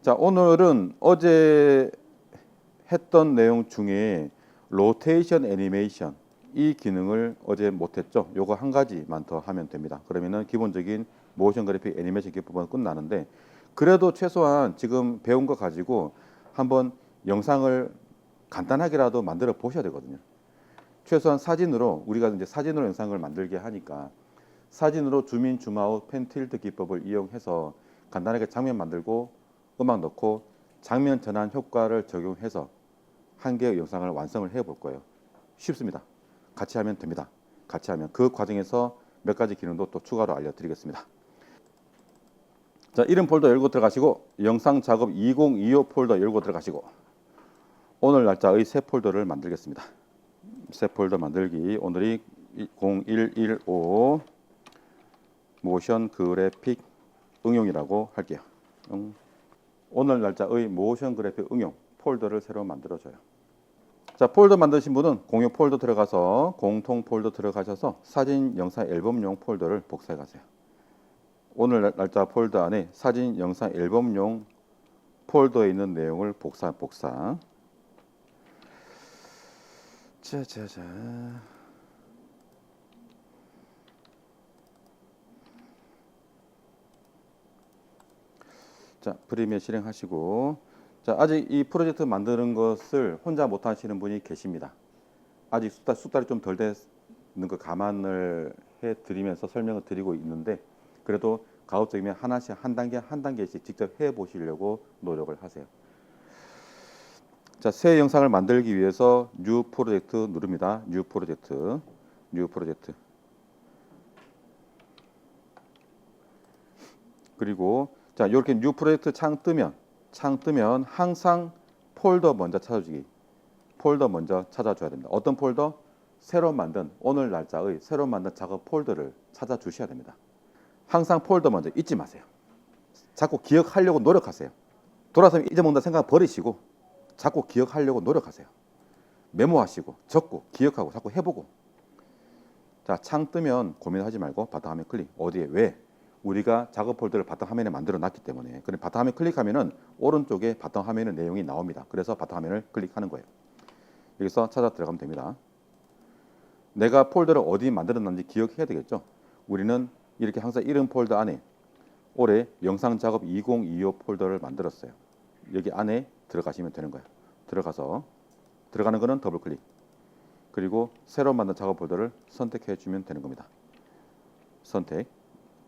자, 오늘은 어제 했던 내용 중에 로테이션 애니메이션 이 기능을 어제 못했죠. 요거 한 가지만 더 하면 됩니다. 그러면은 기본적인 모션 그래픽 애니메이션 기법은 끝나는데, 그래도 최소한 지금 배운 거 가지고 한번 영상을 간단하게라도 만들어 보셔야 되거든요. 최소한 사진으로, 우리가 이제 사진으로 영상을 만들게 하니까 사진으로 줌인 줌아웃 펜 틸트 기법을 이용해서 간단하게 장면 만들고 음악 넣고 장면 전환 효과를 적용해서 한 개의 영상을 완성을 해 볼 거예요. 쉽습니다. 같이 하면 됩니다. 같이 하면 그 과정에서 몇 가지 기능도 또 추가로 알려드리겠습니다. 자, 이름 폴더 열고 들어가시고, 영상 작업 2025 폴더 열고 들어가시고, 오늘 날짜의 새 폴더를 만들겠습니다. 새 폴더 만들기, 오늘이 0115 모션 그래픽 응용이라고 할게요. 오늘 날짜의 모션 그래픽 응용 폴더를 새로 만들어줘요. 자, 폴더 만드신 분은 공유 폴더 들어가서 공통 폴더 들어가셔서 사진 영상 앨범용 폴더를 복사해 가세요. 오늘 날짜 폴더 안에 사진 영상 앨범용 폴더에 있는 내용을 복사. 자자자. 자, 프리미어 실행하시고, 자, 아직 이 프로젝트 만드는 것을 혼자 못 하시는 분이 계십니다. 아직 숙달이 좀 덜 되는 거 감안을 해 드리면서 설명을 드리고 있는데, 그래도 가급적이면 하나씩 한 단계씩 직접 해 보시려고 노력을 하세요. 자, 새 영상을 만들기 위해서 뉴 프로젝트 누릅니다. 뉴 프로젝트. 그리고 자, 이렇게 뉴 프로젝트 창 뜨면 항상 폴더 먼저 찾아주기. 폴더 먼저 찾아줘야 됩니다. 어떤 폴더? 새로 만든 오늘 날짜의 새로 만든 작업 폴더를 찾아주셔야 됩니다. 항상 폴더 먼저 잊지 마세요. 자꾸 기억하려고 노력하세요. 돌아서 잊어먹는다 생각 버리시고 자꾸 기억하려고 노력하세요. 메모하시고 적고 기억하고 자꾸 해보고. 자, 창 뜨면 고민하지 말고 바탕화면 클릭. 어디에? 왜? 우리가 작업 폴더를 바탕화면에 만들어 놨기 때문에. 그럼 바탕화면 클릭하면은 오른쪽에 바탕화면의 내용이 나옵니다. 그래서 바탕화면을 클릭하는 거예요. 여기서 찾아 들어가면 됩니다. 내가 폴더를 어디 만들어 놨는지 기억해야 되겠죠. 우리는 이렇게 항상 이름 폴더 안에 올해 영상 작업 2025 폴더를 만들었어요. 여기 안에 들어가시면 되는 거예요. 들어가서 들어가는 거는 더블 클릭. 그리고 새로 만든 작업 폴더를 선택해 주면 되는 겁니다. 선택.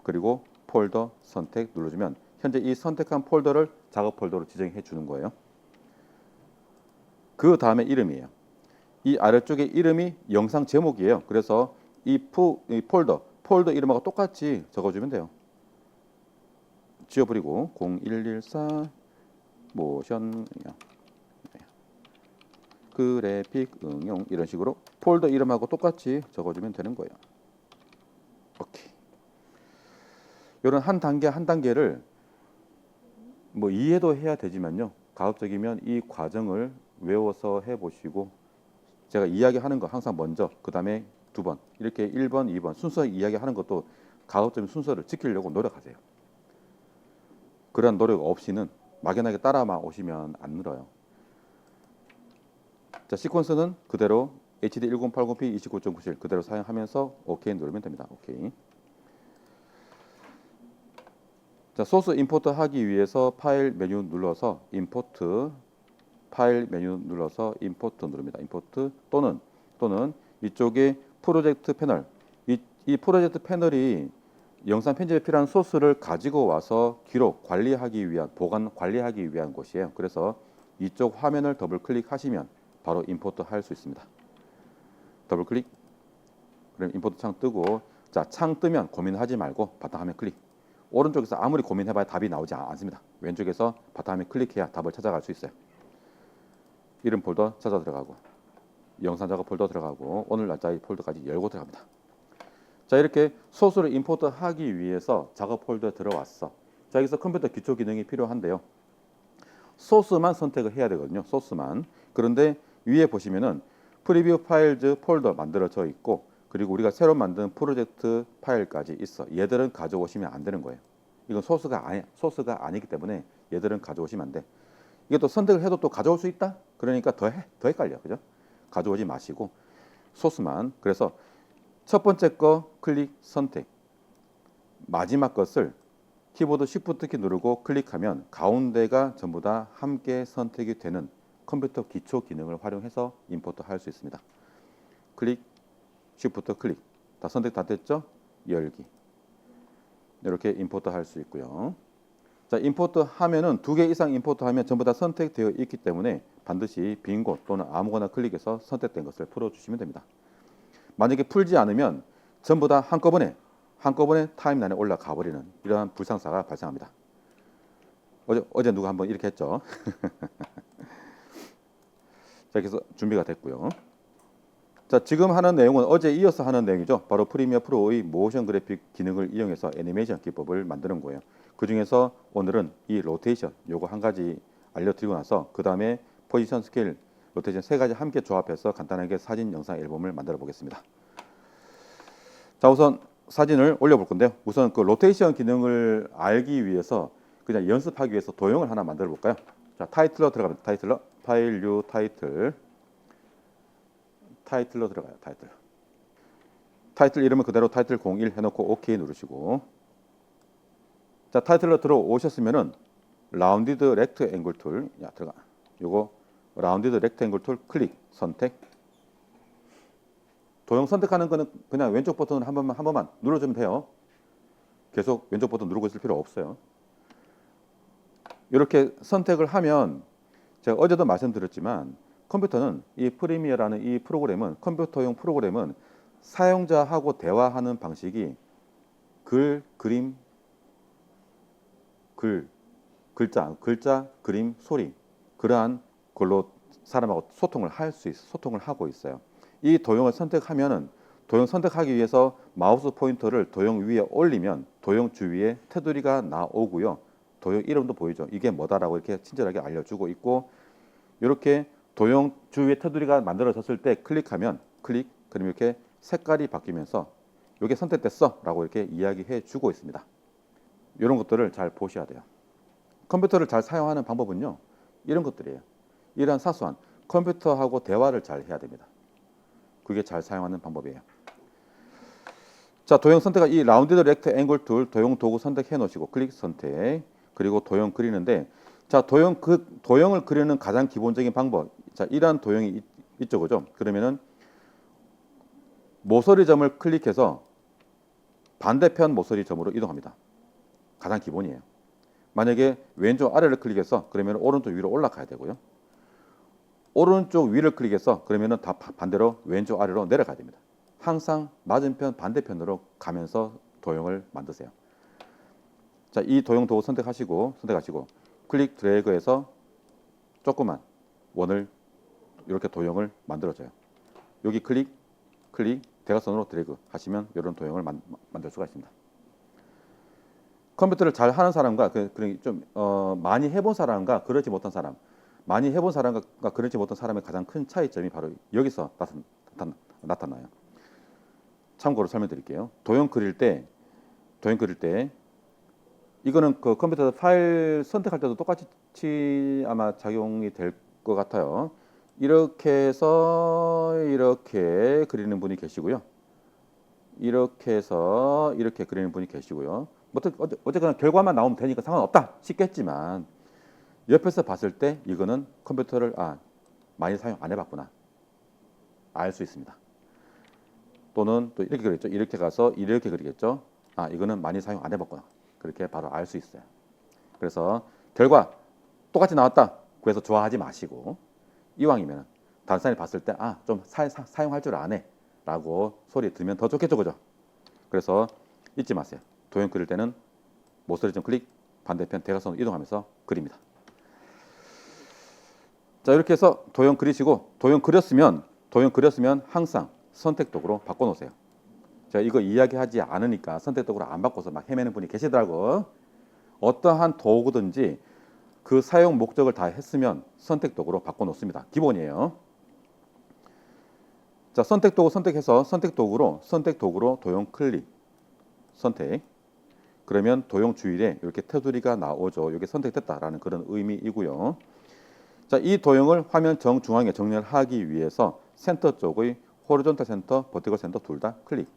그리고 폴더 선택 눌러주면 현재 이 선택한 폴더를 작업 폴더로 지정해 주는 거예요. 그 다음에 이름이에요. 이 아래쪽에 이름이 영상 제목이에요. 그래서 이 폴더 이름하고 똑같이 적어주면 돼요. 지워버리고 0114 모션 그래픽 응용 이런 식으로 폴더 이름하고 똑같이 적어주면 되는 거예요. 오케이. 이런 한 단계를 뭐 이해도 해야 되지만요. 가급적이면 이 과정을 외워서 해보시고, 제가 이야기하는 거 항상 먼저, 그 다음에 두 번, 이렇게 1번, 2번 순서 이야기하는 것도 가급적이면 순서를 지키려고 노력하세요. 그런 노력 없이는 막연하게 따라만 오시면 안 늘어요. 자, 시퀀스는 그대로 HD 1080p 29.97 그대로 사용하면서 OK 누르면 됩니다. 오케이. 자, 소스 임포트 하기 위해서 파일 메뉴 눌러서 임포트, 파일 메뉴 눌러서 임포트 누릅니다. 임포트 또는 이쪽에 프로젝트 패널, 이 프로젝트 패널이 영상 편집에 필요한 소스를 가지고 와서 기록 관리하기 위한, 보관 관리하기 위한 곳이에요. 그래서 이쪽 화면을 더블 클릭하시면 바로 임포트 할 수 있습니다. 더블 클릭. 그럼 임포트 창 뜨고, 자, 창 뜨면 고민하지 말고 바탕화면 클릭. 오른쪽에서 아무리 고민해봐야 답이 나오지 않습니다. 왼쪽에서 바탕화면 클릭해야 답을 찾아갈 수 있어요. 이름 폴더 찾아 들어가고, 영상 작업 폴더 들어가고, 오늘 날짜의 폴더까지 열고 들어갑니다. 자, 이렇게 소스를 임포트 하기 위해서 작업 폴더에 들어왔어. 자, 여기서 컴퓨터 기초 기능이 필요한데요. 소스만 선택을 해야 되거든요. 소스만. 그런데 위에 보시면은 프리뷰 파일즈 폴더 만들어져 있고, 그리고 우리가 새로 만든 프로젝트 파일까지 있어. 얘들은 가져오시면 안 되는 거예요. 이건 소스가 아니기 때문에 얘들은 가져오시면 안 돼. 이게 또 선택을 해도 또 가져올 수 있다? 그러니까 더 헷갈려. 그죠? 가져오지 마시고 소스만. 그래서 첫 번째 거 클릭 선택. 마지막 것을 키보드 Shift 키 누르고 클릭하면 가운데가 전부 다 함께 선택이 되는 컴퓨터 기초 기능을 활용해서 임포트 할 수 있습니다. 클릭, Shift 클릭. 다 선택 다 됐죠? 열기. 이렇게 임포트 할 수 있고요. 자, 임포트 하면은 2개 이상 임포트 하면 전부 다 선택되어 있기 때문에 반드시 빈 곳 또는 아무거나 클릭해서 선택된 것을 풀어주시면 됩니다. 만약에 풀지 않으면 전부 다 한꺼번에 타임라인에 올라가 버리는 이러한 불상사가 발생합니다. 어제 누가 한번 이렇게 했죠. 자, 그래서 준비가 됐고요. 자, 지금 하는 내용은 어제 이어서 하는 내용이죠. 바로 프리미어 프로의 모션 그래픽 기능을 이용해서 애니메이션 기법을 만드는 거예요. 그 중에서 오늘은 이 로테이션 요거 한 가지 알려드리고 나서 그 다음에 포지션 스케일 로테이션 세 가지 함께 조합해서 간단하게 사진 영상 앨범을 만들어 보겠습니다. 자, 우선 사진을 올려볼 건데요. 우선 그 로테이션 기능을 알기 위해서 그냥 연습하기 위해서 도형을 하나 만들어 볼까요? 자, 타이틀로 들어갑니다. 타이틀로 파일 뉴 타이틀로 들어가요. 타이틀 이름은 그대로 타이틀 01 해놓고 OK 누르시고, 자, 타이틀로 들어오셨으면은 라운디드 렉트앵글 툴, 야, 들어가. 요거 라운디드 렉트앵글 툴 클릭 선택. 도형 선택하는 거는 그냥 왼쪽 버튼 한 번만 눌러주면 돼요. 계속 왼쪽 버튼 누르고 있을 필요 없어요. 이렇게 선택을 하면 제가 어제도 말씀드렸지만 컴퓨터는 이 프리미어라는 이 프로그램은 컴퓨터용 프로그램은 사용자하고 대화하는 방식이 글, 그림, 글자, 그림, 소리 그러한 걸로 사람하고 소통을 하고 있어요. 이 도형을 선택하면은 도형 선택하기 위해서 마우스 포인터를 도형 위에 올리면 도형 주위에 테두리가 나오고요. 도형 이름도 보이죠. 이게 뭐다라고 이렇게 친절하게 알려주고 있고, 이렇게 도형 주위에 테두리가 만들어졌을 때 클릭하면 그럼 이렇게 색깔이 바뀌면서 이게 선택됐어 라고 이렇게 이야기해 주고 있습니다. 이런 것들을 잘 보셔야 돼요. 컴퓨터를 잘 사용하는 방법은요, 이런 것들이에요. 이러한 사소한 컴퓨터하고 대화를 잘 해야 됩니다. 그게 잘 사용하는 방법이에요. 자, 도형 선택, 이 라운디드 렉트앵글 툴 도형 도구 선택해 놓으시고 클릭 선택, 그리고 도형 그리는데, 자, 도형을 그리는 가장 기본적인 방법, 자, 이러한 도형이 있죠, 그죠? 그러면은 모서리 점을 클릭해서 반대편 모서리 점으로 이동합니다. 가장 기본이에요. 만약에 왼쪽 아래를 클릭해서 그러면 오른쪽 위로 올라가야 되고요. 오른쪽 위를 클릭해서 그러면은 다 반대로 왼쪽 아래로 내려가야 됩니다. 항상 맞은편 반대편으로 가면서 도형을 만드세요. 자, 이 도형 도구 선택하시고 클릭 드래그해서 조그만 원을 이렇게 도형을 만들어줘요. 여기 클릭 대각선으로 드래그 하시면 이런 도형을 만들 수가 있습니다. 컴퓨터를 잘 하는 사람과 좀 많이 해본 사람과 그렇지 못한 사람, 많이 해본 사람과 그렇지 못한 사람의 가장 큰 차이점이 바로 여기서 나타나요. 참고로 설명드릴게요. 도형 그릴 때 이거는 그 컴퓨터 파일 선택할 때도 똑같이 아마 작용이 될 것 같아요. 이렇게 해서 이렇게 그리는 분이 계시고요. 이렇게 해서 이렇게 그리는 분이 계시고요. 어쨌거나 결과만 나오면 되니까 상관없다 싶겠지만, 옆에서 봤을 때 이거는 컴퓨터를 많이 사용 안 해봤구나 알 수 있습니다. 또는 또 이렇게 그렸죠. 이렇게 가서 이렇게 그리겠죠. 이거는 많이 사용 안 해봤구나. 그렇게 바로 알 수 있어요. 그래서 결과 똑같이 나왔다. 그래서 좋아하지 마시고, 이왕이면 다른 사람이 봤을 때 좀 사용할 줄 아네 라고 소리 들으면 더 좋겠죠, 그죠? 그래서 잊지 마세요. 도형 그릴 때는 모서리 점 클릭, 반대편 대각선으로 이동하면서 그립니다. 자, 이렇게 해서 도형 그리시고, 도형 그렸으면 항상 선택 도구로 바꿔놓으세요. 제가 이거 이야기하지 않으니까 선택 도구로 안 바꿔서 막 헤매는 분이 계시더라고. 어떠한 도구든지 그 사용 목적을 다 했으면 선택 도구로 바꿔놓습니다. 기본이에요. 자, 선택 도구 선택해서 선택 도구로 도형 클릭 선택. 그러면 도형 주위에 이렇게 테두리가 나오죠. 이게 선택됐다라는 그런 의미이고요. 자, 이 도형을 화면 정중앙에 정렬 하기 위해서 센터 쪽의 호리존탈 센터, 버티컬 센터 둘 다 클릭.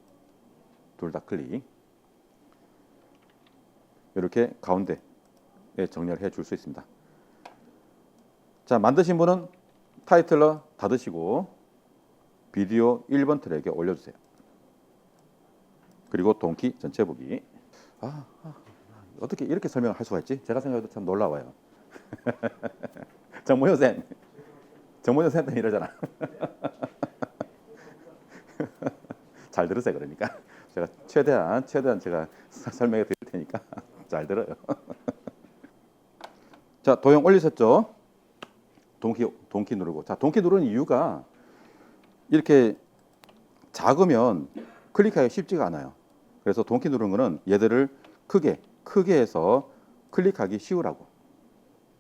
이렇게 가운데에 정렬해 줄 수 있습니다. 자, 만드신 분은 타이틀러 닫으시고 비디오 1번 트랙에 올려주세요. 그리고 동키 전체 보기. 어떻게 이렇게 설명을 할 수가 있지? 제가 생각해도 참 놀라워요. 정모효 쌤 이러잖아. 잘 들으세요. 그러니까 제가 최대한 제가 설명해 드릴 테니까 잘 들어요. 자, 도형 올리셨죠? 동키 누르고. 자, 동키 누르는 이유가 이렇게 작으면 클릭하기 쉽지가 않아요. 그래서 동키 누르는 거는 얘들을 크게 해서 클릭하기 쉬우라고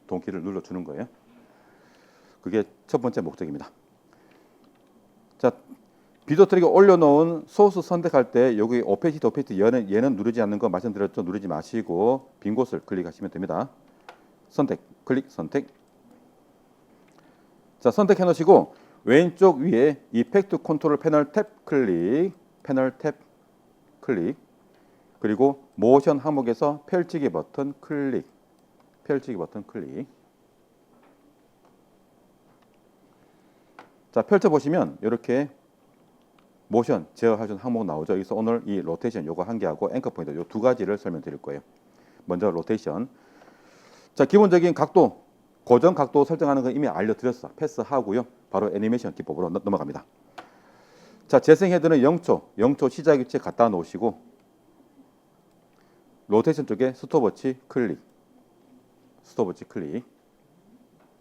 동키를 눌러주는 거예요. 그게 첫 번째 목적입니다. 자, 비디오 트랙에 올려놓은 소스 선택할 때 여기 오페시티 얘는 누르지 않는 거 말씀드렸죠. 누르지 마시고 빈 곳을 클릭하시면 됩니다. 클릭 선택. 자, 선택해 놓으시고 왼쪽 위에 이펙트 컨트롤 패널 탭 클릭 그리고 모션 항목에서 펼치기 버튼 클릭. 자, 펼쳐 보시면 이렇게 모션 제어할 수 있는 항목 나오죠. 여기서 오늘 이 로테이션 요거 한 개하고 앵커 포인트 요 두 가지를 설명드릴 거예요. 먼저 로테이션. 자, 기본적인 각도, 고정 각도 설정하는 건 이미 알려드렸어. 패스하고요. 바로 애니메이션 기법으로 넘어갑니다. 자, 재생 헤드는 0초 시작 위치에 갖다 놓으시고 로테이션 쪽에 스톱워치 클릭.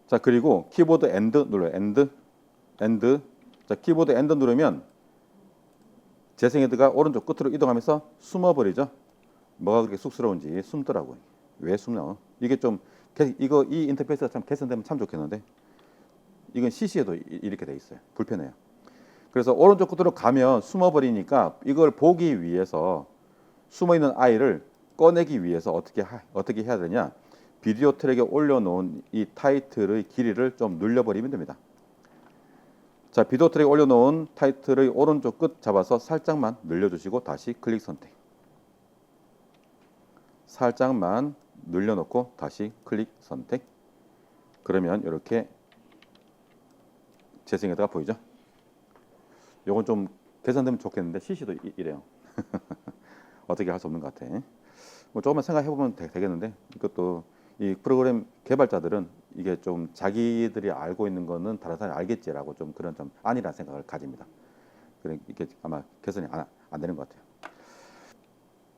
자, 그리고 키보드 엔드 눌러요. 엔드. 자, 키보드 엔드 누르면 재생 헤드가 오른쪽 끝으로 이동하면서 숨어버리죠. 뭐가 그렇게 쑥스러운지 숨더라고요. 왜 숨나? 이게 좀 이 인터페이스가 참 개선되면 참 좋겠는데 이건 CC에도 이렇게 돼 있어요. 불편해요. 그래서 오른쪽 끝으로 가면 숨어버리니까 이걸 보기 위해서 숨어있는 아이를 꺼내기 위해서 어떻게 해야 되냐? 비디오 트랙에 올려놓은 이 타이틀의 길이를 좀 늘려버리면 됩니다. 자, 비디오 트랙에 올려놓은 타이틀의 오른쪽 끝 잡아서 살짝만 늘려주시고 다시 클릭 선택. 살짝만 늘려놓고 다시 클릭 선택. 그러면 이렇게 재생 헤드가 보이죠? 요건 좀 개선되면 좋겠는데 CC도 이래요. 어떻게 할 수 없는 것 같아. 뭐 조금만 생각해보면 되겠는데 이것도 이 프로그램 개발자들은 이게 좀 자기들이 알고 있는 거는 다른 사람이 알겠지라고 좀 그런 좀 아니라는 생각을 가집니다. 그래 이게 아마 개선이 안 되는 것 같아요.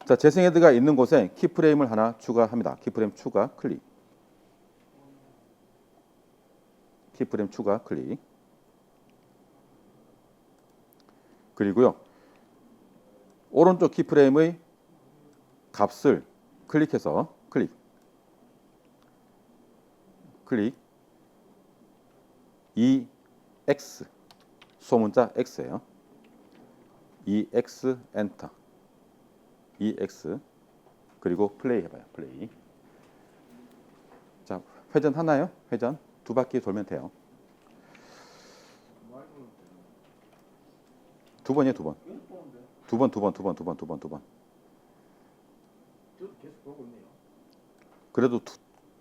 자, 재생 헤드가 있는 곳에 키프레임을 하나 추가합니다. 키프레임 추가 클릭. 그리고요. 오른쪽 키프레임의 값을 클릭해서 EX 소문자 X예요. EX 엔터. EX 그리고 플레이 해봐요. 플레이. 자, 회전 하나요? 회전 두 바퀴 돌면 돼요. 두 번이에요. 두 번. 그래도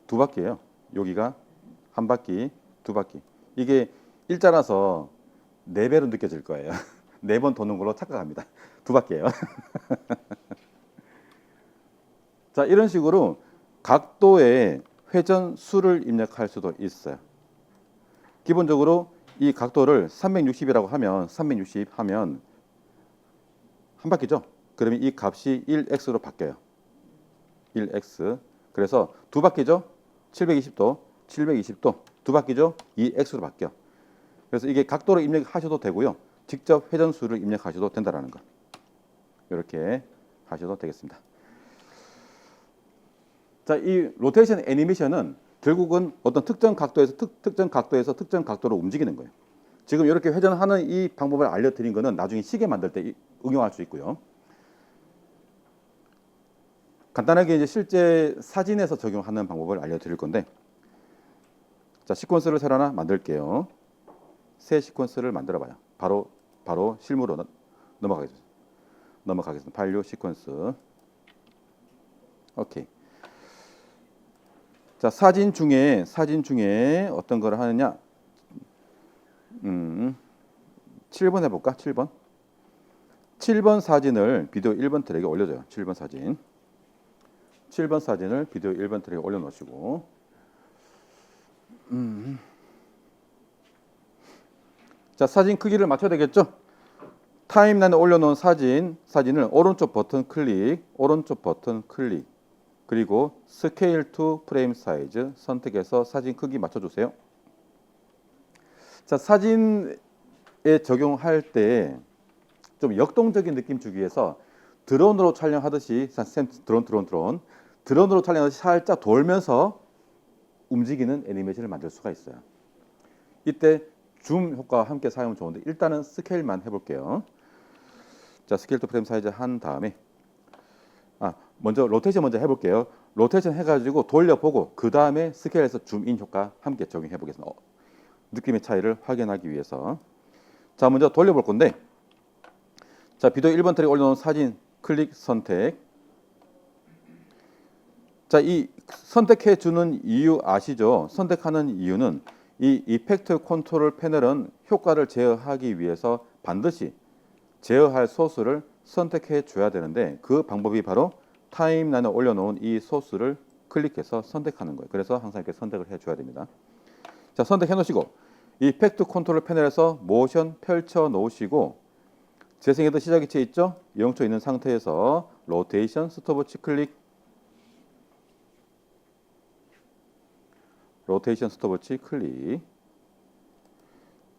두 바퀴예요. 여기가 한 바퀴, 두 바퀴. 이게 일자라서 4배로 느껴질 거예요. 4번 도는 걸로 착각합니다. 두 바퀴예요. 자, 이런 식으로 각도에 회전 수를 입력할 수도 있어요. 기본적으로 이 각도를 360이라고 하면 360 하면 한 바퀴죠. 그러면 이 값이 1x로 바뀌어요. 1x. 그래서 두 바퀴죠. 720도 두 바퀴죠. 2x로 바뀌어. 그래서 이게 각도를 입력하셔도 되고요. 직접 회전수를 입력하셔도 된다는 거. 이렇게 하셔도 되겠습니다. 자, 이 로테이션 애니메이션은 결국은 어떤 특정 각도에서 특정 각도로 움직이는 거예요. 지금 이렇게 회전하는 이 방법을 알려드린 거는 나중에 시계 만들 때 응용할 수 있고요. 간단하게 이제 실제 사진에서 적용하는 방법을 알려드릴 건데, 자, 시퀀스를 새로 하나 만들게요. 새 시퀀스를 만들어봐요. 바로 실무로 넘어가겠습니다. 파일류 시퀀스. 오케이. 자, 사진 중에 어떤 걸 하느냐? 7번 해볼까? 7번 사진을 비디오 1번 트랙에 올려줘요. 7번 사진을 비디오 1번 트랙에 올려놓으시고, 자, 사진 크기를 맞춰야 되겠죠? 타임라인에 올려놓은 사진을 오른쪽 버튼 클릭, 그리고 스케일 투 프레임 사이즈 선택해서 사진 크기 맞춰주세요. 자, 사진에 적용할 때 좀 역동적인 느낌 주기 위해서 드론으로 촬영하듯이 드론으로 촬영하듯이 살짝 돌면서 움직이는 애니메이션을 만들 수가 있어요. 이때 줌 효과와 함께 사용하면 좋은데 일단은 스케일만 해볼게요. 자, 스케일 투 프레임 사이즈 한 다음에 먼저 로테이션 먼저 해볼게요. 로테이션 해가지고 돌려보고 그 다음에 스케일에서 줌인 효과 함께 적용해 보겠습니다. 느낌의 차이를 확인하기 위해서. 자, 먼저 돌려볼 건데, 자, 비디오 1번 트랙에 올려놓은 사진 클릭 선택. 자, 이 선택해 주는 이유 아시죠? 선택하는 이유는 이 이펙트 컨트롤 패널은 효과를 제어하기 위해서 반드시 제어할 소스를 선택해 줘야 되는데, 그 방법이 바로 타임라인에 올려놓은 이 소스를 클릭해서 선택하는 거예요. 그래서 항상 이렇게 선택을 해줘야 됩니다. 자, 선택해 놓으시고 이펙트 컨트롤 패널에서 모션 펼쳐 놓으시고 재생헤드 시작 위치에 있죠? 0초 있는 상태에서 로테이션 스톱워치 클릭,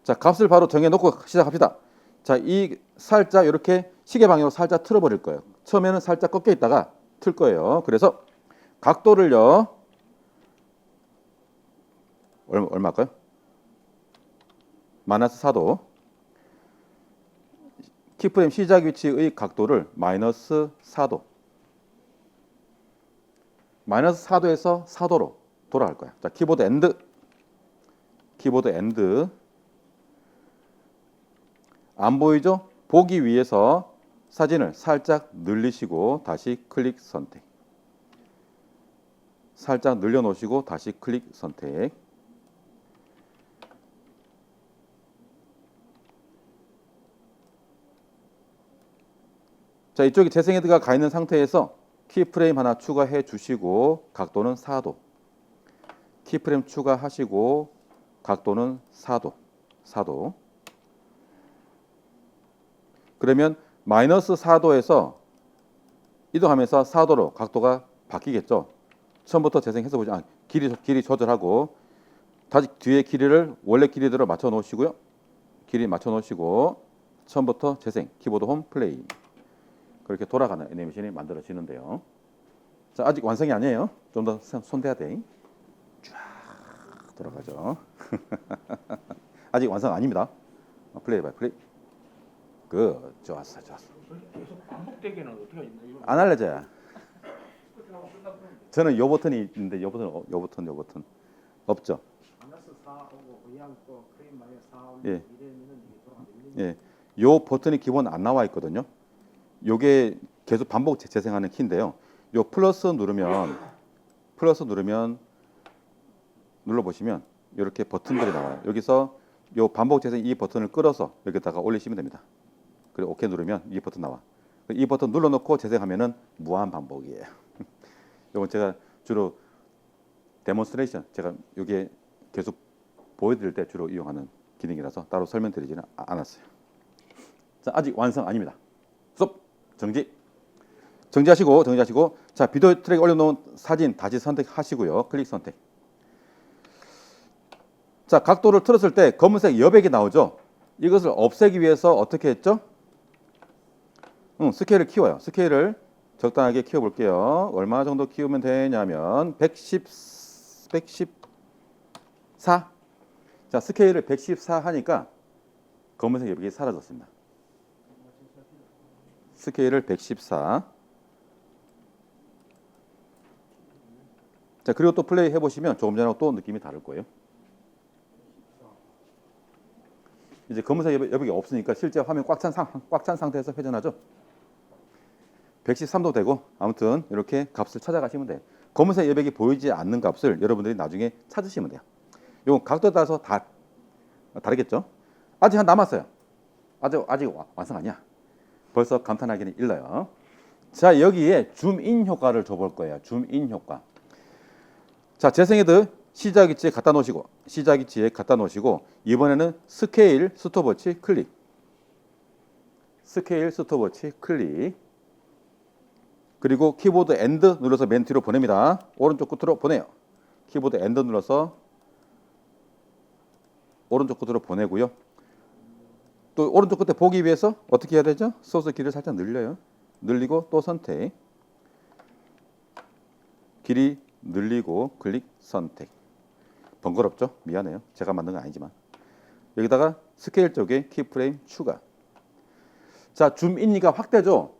자, 값을 바로 정해놓고 시작합시다. 자, 이 살짝 이렇게 시계 방향으로 살짝 틀어버릴 거예요. 처음에는 살짝 꺾여 있다가 틀 거예요. 그래서 각도를요, 얼마일까요? -4도. 키프레임 시작 위치의 각도를 -4도. -4도에서 4도로 돌아갈 거야. 자, 키보드 엔드. 안 보이죠? 보기 위해서 사진을 살짝 늘리시고 다시 클릭 선택. 살짝 늘려놓으시고 다시 클릭 선택. 자, 이쪽에 재생헤드가 가 있는 상태에서 키프레임 하나 추가해 주시고 각도는 4도. 키프레임 추가하시고 각도는 4도. 그러면 -4도에서 이동하면서 4도로 각도가 바뀌겠죠. 처음부터 재생해서 보죠. 길이 조절하고 다시 뒤에 길이를 원래 길이대로 맞춰 놓으시고요. 길이 맞춰 놓으시고 처음부터 재생, 키보드 홈 플레이. 그렇게 돌아가는 애니메이션이 만들어지는데요. 자, 아직 완성이 아니에요. 좀 더 손대야 돼. 쫙 돌아가죠. 아직 완성 아닙니다. 플레이 바이 플레이. 좋았어. 계속 반복되기는 어떻게 있나요? 안 알려져요. 저는 요 버튼이 있는데 요 버튼 없죠. -4 오고 그냥 또 프레임 -4 예. 이러면은 이게 돌아가는 예, 요 버튼이 기본 안 나와 있거든요. 요게 계속 반복 재생하는 키인데요. 요 플러스 누르면 눌러보시면 이렇게 버튼들이 나와요. 여기서 요 반복 재생 이 버튼을 끌어서 여기다가 올리시면 됩니다. 그리고 OK 누르면 이 버튼 나와. 이 버튼 눌러놓고 재생하면은 무한 반복이에요. 이건 제가 주로 데몬스트레이션, 제가 이게 계속 보여드릴 때 주로 이용하는 기능이라서 따로 설명드리지는 않았어요. 자, 아직 완성 아닙니다. 스톱, 정지하시고 자, 비디오 트랙에 올려놓은 사진 다시 선택하시고요. 클릭 선택. 자, 각도를 틀었을 때 검은색 여백이 나오죠. 이것을 없애기 위해서 어떻게 했죠? 스케일을 키워요. 스케일을 적당하게 키워볼게요. 얼마 정도 키우면 되냐면 114. 자, 스케일을 114 하니까 검은색 여백이 사라졌습니다. 스케일을 114. 자, 그리고 또 플레이 해보시면 조금 전하고 또 느낌이 다를 거예요. 이제 검은색 여백이 없으니까 실제 화면 꽉 찬 상태에서 회전하죠. 113도 되고 아무튼 이렇게 값을 찾아가시면 돼요. 검은색 여백이 보이지 않는 값을 여러분들이 나중에 찾으시면 돼요. 이건 각도에 따라서 다 다르겠죠. 아직 한 남았어요. 아직 완성 아니야. 벌써 감탄하기는 일러요. 자, 여기에 줌인 효과를 줘볼 거예요. 줌인 효과. 자, 재생헤드 시작위치에 갖다 놓으시고 이번에는 스케일 스톱워치 클릭. 스케일 스톱워치 클릭. 그리고 키보드 엔드 눌러서 맨 뒤로 보냅니다. 오른쪽 끝으로 보내요. 키보드 엔드 눌러서 오른쪽 끝으로 보내고요. 또 오른쪽 끝에 보기 위해서 어떻게 해야 되죠? 소스 길이를 살짝 늘려요. 늘리고 또 선택. 길이 늘리고 클릭 선택. 번거롭죠? 미안해요. 제가 만든 건 아니지만. 여기다가 스케일 쪽에 키프레임 추가. 자, 줌인이가 확대죠?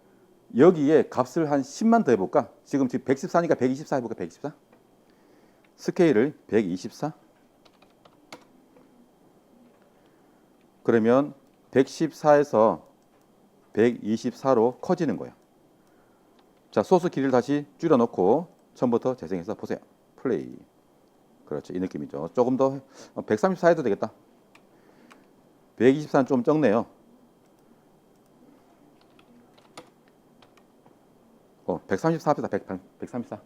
여기에 값을 한 10만 더 해볼까? 지금 114니까 124 해볼까? 124? 스케일을 124. 그러면 114에서 124로 커지는 거예요. 자, 소스 길이를 다시 줄여놓고 처음부터 재생해서 보세요. 플레이. 그렇죠. 이 느낌이죠. 조금 더 134 해도 되겠다. 124는 좀 적네요. 134 합시다. 134.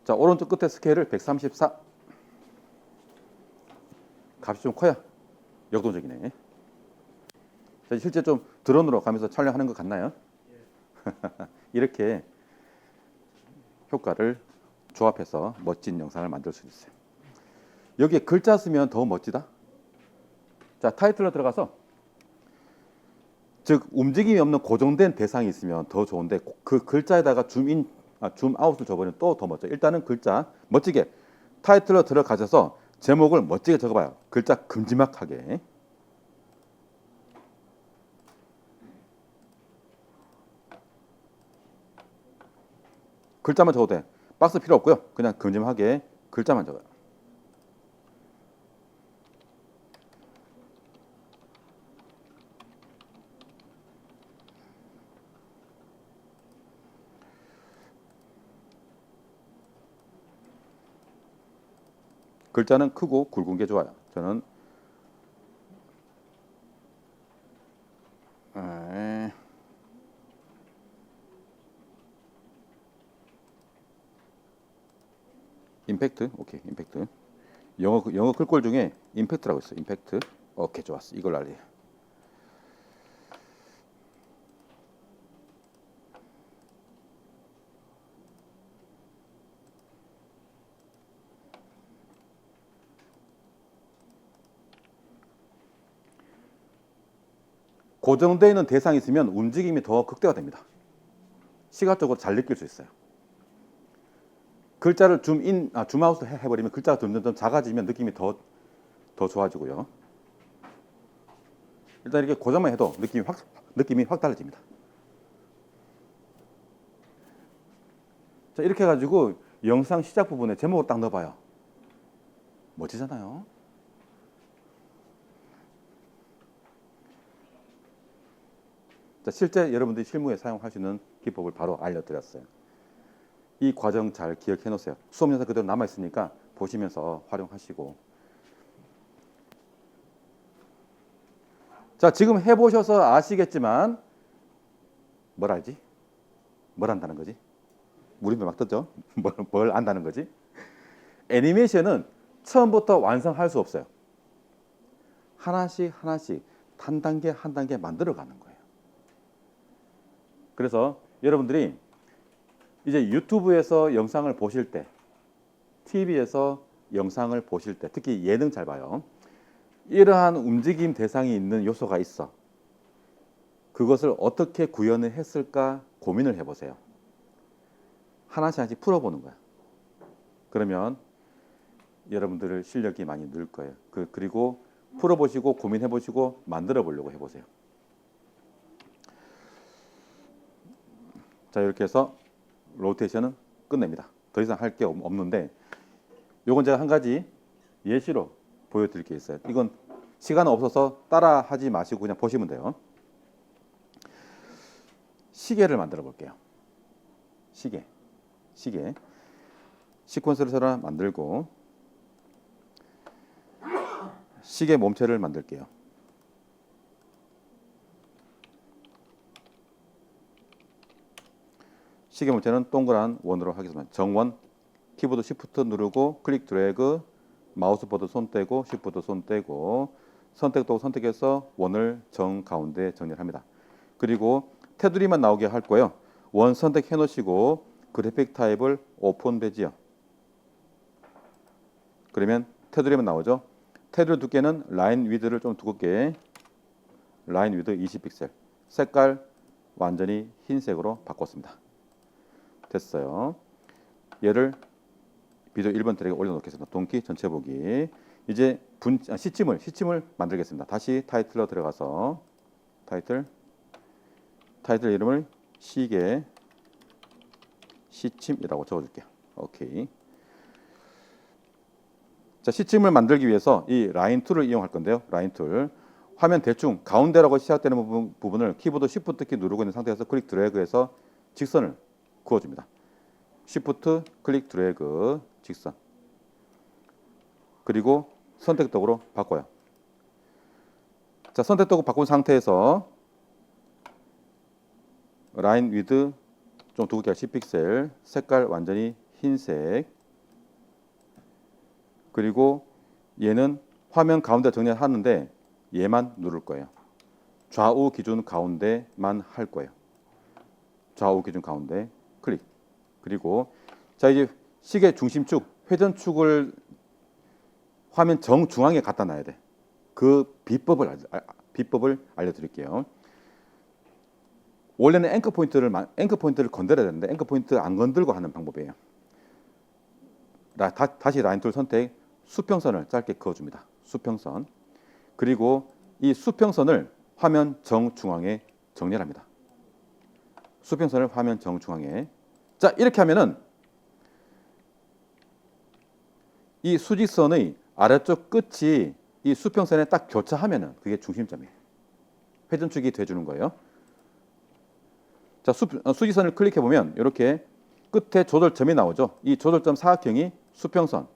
자, 오른쪽 끝에 스케일을 134. 값이 좀 커야 역동적이네. 자, 실제 좀 드론으로 가면서 촬영하는 것 같나요? 이렇게 효과를 조합해서 멋진 영상을 만들 수 있어요. 여기에 글자 쓰면 더 멋지다. 자, 타이틀로 들어가서 즉 움직임이 없는 고정된 대상이 있으면 더 좋은데 그 글자에다가 줌아웃을 줘버리면 또 더 멋져. 일단은 글자 멋지게 타이틀로 들어가셔서 제목을 멋지게 적어봐요. 글자 큼지막하게. 글자만 적어도 돼. 박스 필요 없고요. 그냥 큼지막하게 글자만 적어요. 글자는 크고 굵은 게 좋아요. 저는 임팩트. 오케이. 임팩트. 영어 글꼴 중에 임팩트라고 있어요. 임팩트. 오케이. 좋았어. 이걸 알려. 고정되어 있는 대상이 있으면 움직임이 더 극대화됩니다. 시각적으로 잘 느낄 수 있어요. 글자를 줌아웃 해버리면 글자가 점점 작아지면 느낌이 더 좋아지고요. 일단 이렇게 고정만 해도 느낌이 확 달라집니다. 자, 이렇게 해가지고 영상 시작 부분에 제목을 딱 넣어봐요. 멋지잖아요. 자, 실제 여러분들이 실무에 사용할 수 있는 기법을 바로 알려드렸어요. 이 과정 잘 기억해 놓으세요. 수업 영상 그대로 남아있으니까 보시면서 활용하시고. 자, 지금 해보셔서 아시겠지만 뭘 알지? 뭘 안다는 거지? 우리도 막 듣죠? 뭘 안다는 거지? 애니메이션은 처음부터 완성할 수 없어요. 하나씩 한 단계 만들어가는 거예요. 그래서 여러분들이 이제 유튜브에서 영상을 보실 때, TV에서 영상을 보실 때, 특히 예능 잘 봐요. 이러한 움직임 대상이 있는 요소가 있어. 그것을 어떻게 구현을 했을까 고민을 해보세요. 하나씩 풀어보는 거야. 그러면 여러분들 실력이 많이 늘 거예요. 그리고 풀어보시고 고민해보시고 만들어 보려고 해보세요. 자, 이렇게 해서 로테이션은 끝냅니다. 더 이상 할 게 없는데 요건 제가 한 가지 예시로 보여드릴 게 있어요. 이건 시간 없어서 따라 하지 마시고 그냥 보시면 돼요. 시계를 만들어 볼게요. 시계 시퀀스를 새로 만들고 시계 몸체를 만들게요. 시계 몸체는 동그란 원으로 하겠습니다. 정원, 키보드 Shift 누르고 클릭 드래그, 마우스보드 손 떼고 Shift 손 떼고 선택도 선택해서 원을 정 가운데 정리를 합니다. 그리고 테두리만 나오게 할 거예요. 원 선택해 놓으시고 그래픽 타입을 오픈 배지요. 그러면 테두리만 나오죠. 테두리 두께는 라인 위드를 좀 두껍게, 라인 위드 20픽셀, 색깔 완전히 흰색으로 바꿨습니다. 됐어요. 얘를 비디오 1번 트랙에 올려놓겠습니다. 동키 전체 보기. 이제 시침을 만들겠습니다. 다시 타이틀로 들어가서 타이틀 이름을 시계 시침이라고 적어줄게요. 오케이. 자, 시침을 만들기 위해서 이 라인 툴을 이용할 건데요. 라인 툴. 화면 대충 가운데라고 시작되는 부분을 키보드 Shift 키 누르고 있는 상태에서 클릭 드래그해서 직선을 그어줍니다. Shift 클릭 드래그 직선. 그리고 선택도구로 바꿔요. 자, 선택도구 바꾼 상태에서 라인 위드 좀 두껍게 10픽셀, 색깔 완전히 흰색. 그리고 얘는 화면 가운데 정리하는데 얘만 누를 거예요. 좌우 기준 가운데만 할 거예요. 좌우 기준 가운데 클릭. 그리고 자, 이제 시계 중심축, 회전축을 화면 정중앙에 갖다 놔야 돼. 그 비법을 알려드릴게요. 원래는 앵커 포인트를 건드려야 되는데 앵커 포인트 안 건들고 하는 방법이에요. 다시 라인 툴 선택, 수평선을 짧게 그어줍니다. 수평선. 그리고 이 수평선을 화면 정중앙에 정렬합니다. 수평선을 화면 정중앙에. 자, 이렇게 하면은 이 수직선의 아래쪽 끝이 이 수평선에 딱 교차하면은 그게 중심점이에요. 회전축이 돼주는 거예요. 자, 수직선을 클릭해 보면 이렇게 끝에 조절점이 나오죠. 이 조절점 사각형이 수평선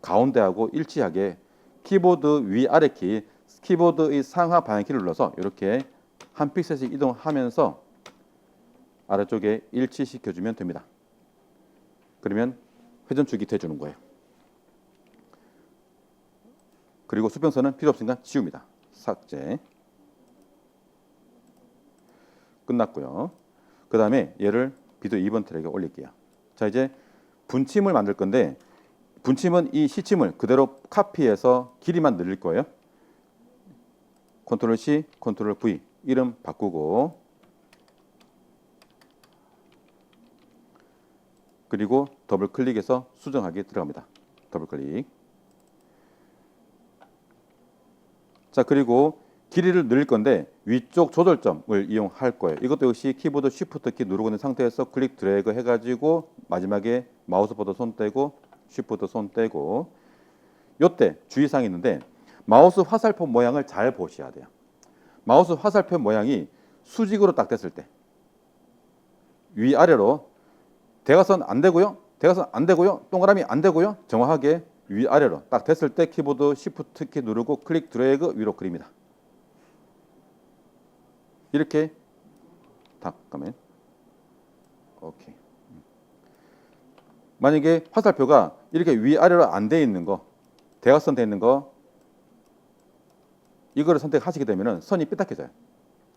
가운데하고 일치하게 키보드 위아래 키, 키보드의 상하 방향키를 눌러서 이렇게 한 픽셀씩 이동하면서 아래쪽에 일치시켜주면 됩니다. 그러면 회전축이 돼주는 거예요. 그리고 수평선은 필요 없으니까 지웁니다. 삭제. 끝났고요. 그 다음에 얘를 비디오 2번 트랙에 올릴게요. 자, 이제 분침을 만들 건데 분침은 이 시침을 그대로 카피해서 길이만 늘릴 거예요. 컨트롤 C, 컨트롤 V 이름 바꾸고 그리고 더블 클릭해서 수정하기 들어갑니다. 더블 클릭. 자, 그리고 길이를 늘릴 건데 위쪽 조절점을 이용할 거예요. 이것도 역시 키보드 Shift 키 누르고 있는 상태에서 클릭 드래그 해가지고 마지막에 마우스보드 손 떼고 Shift 손 떼고 요때 주의사항이 있는데 마우스 화살표 모양을 잘 보셔야 돼요. 마우스 화살표 모양이 수직으로 딱 됐을 때 위아래로 대각선 안 되고요. 대각선 안 되고요. 동그라미 안 되고요. 정확하게 위아래로 딱 됐을 때 키보드 Shift 키 누르고 클릭 드래그 위로 그립니다. 이렇게 잠깐만. 오케이. 만약에 화살표가 이렇게 위아래로 안 돼 있는 거, 대각선 돼 있는 거 이거를 선택하시게 되면은 선이 삐딱해져요.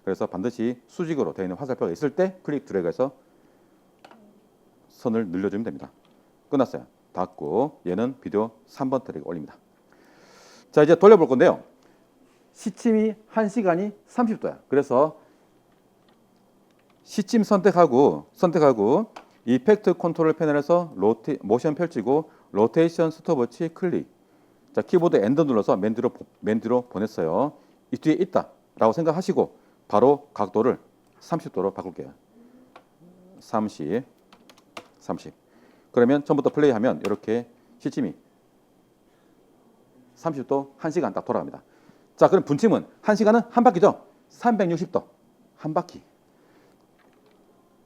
그래서 반드시 수직으로 되어 있는 화살표가 있을 때 클릭 드래그해서 선을 늘려주면 됩니다. 끝났어요. 닫고 얘는 비디오 3번 트랙에 올립니다. 자, 이제 돌려볼 건데요. 시침이 1시간이 30도야. 그래서 시침 선택하고 이펙트 컨트롤 패널에서 모션 펼치고 로테이션 스톱워치 클릭. 자, 키보드 엔더 눌러서 맨 뒤로 보냈어요. 이 뒤에 있다라고 생각하시고 바로 각도를 30도로 바꿀게요. 30. 그 그러면 처음부터 플레이하면 이렇게 시침이 30도 1시간 딱 돌아갑니다. 자, 그럼 분침은 1시간은 한 바퀴죠. 360도 한 바퀴.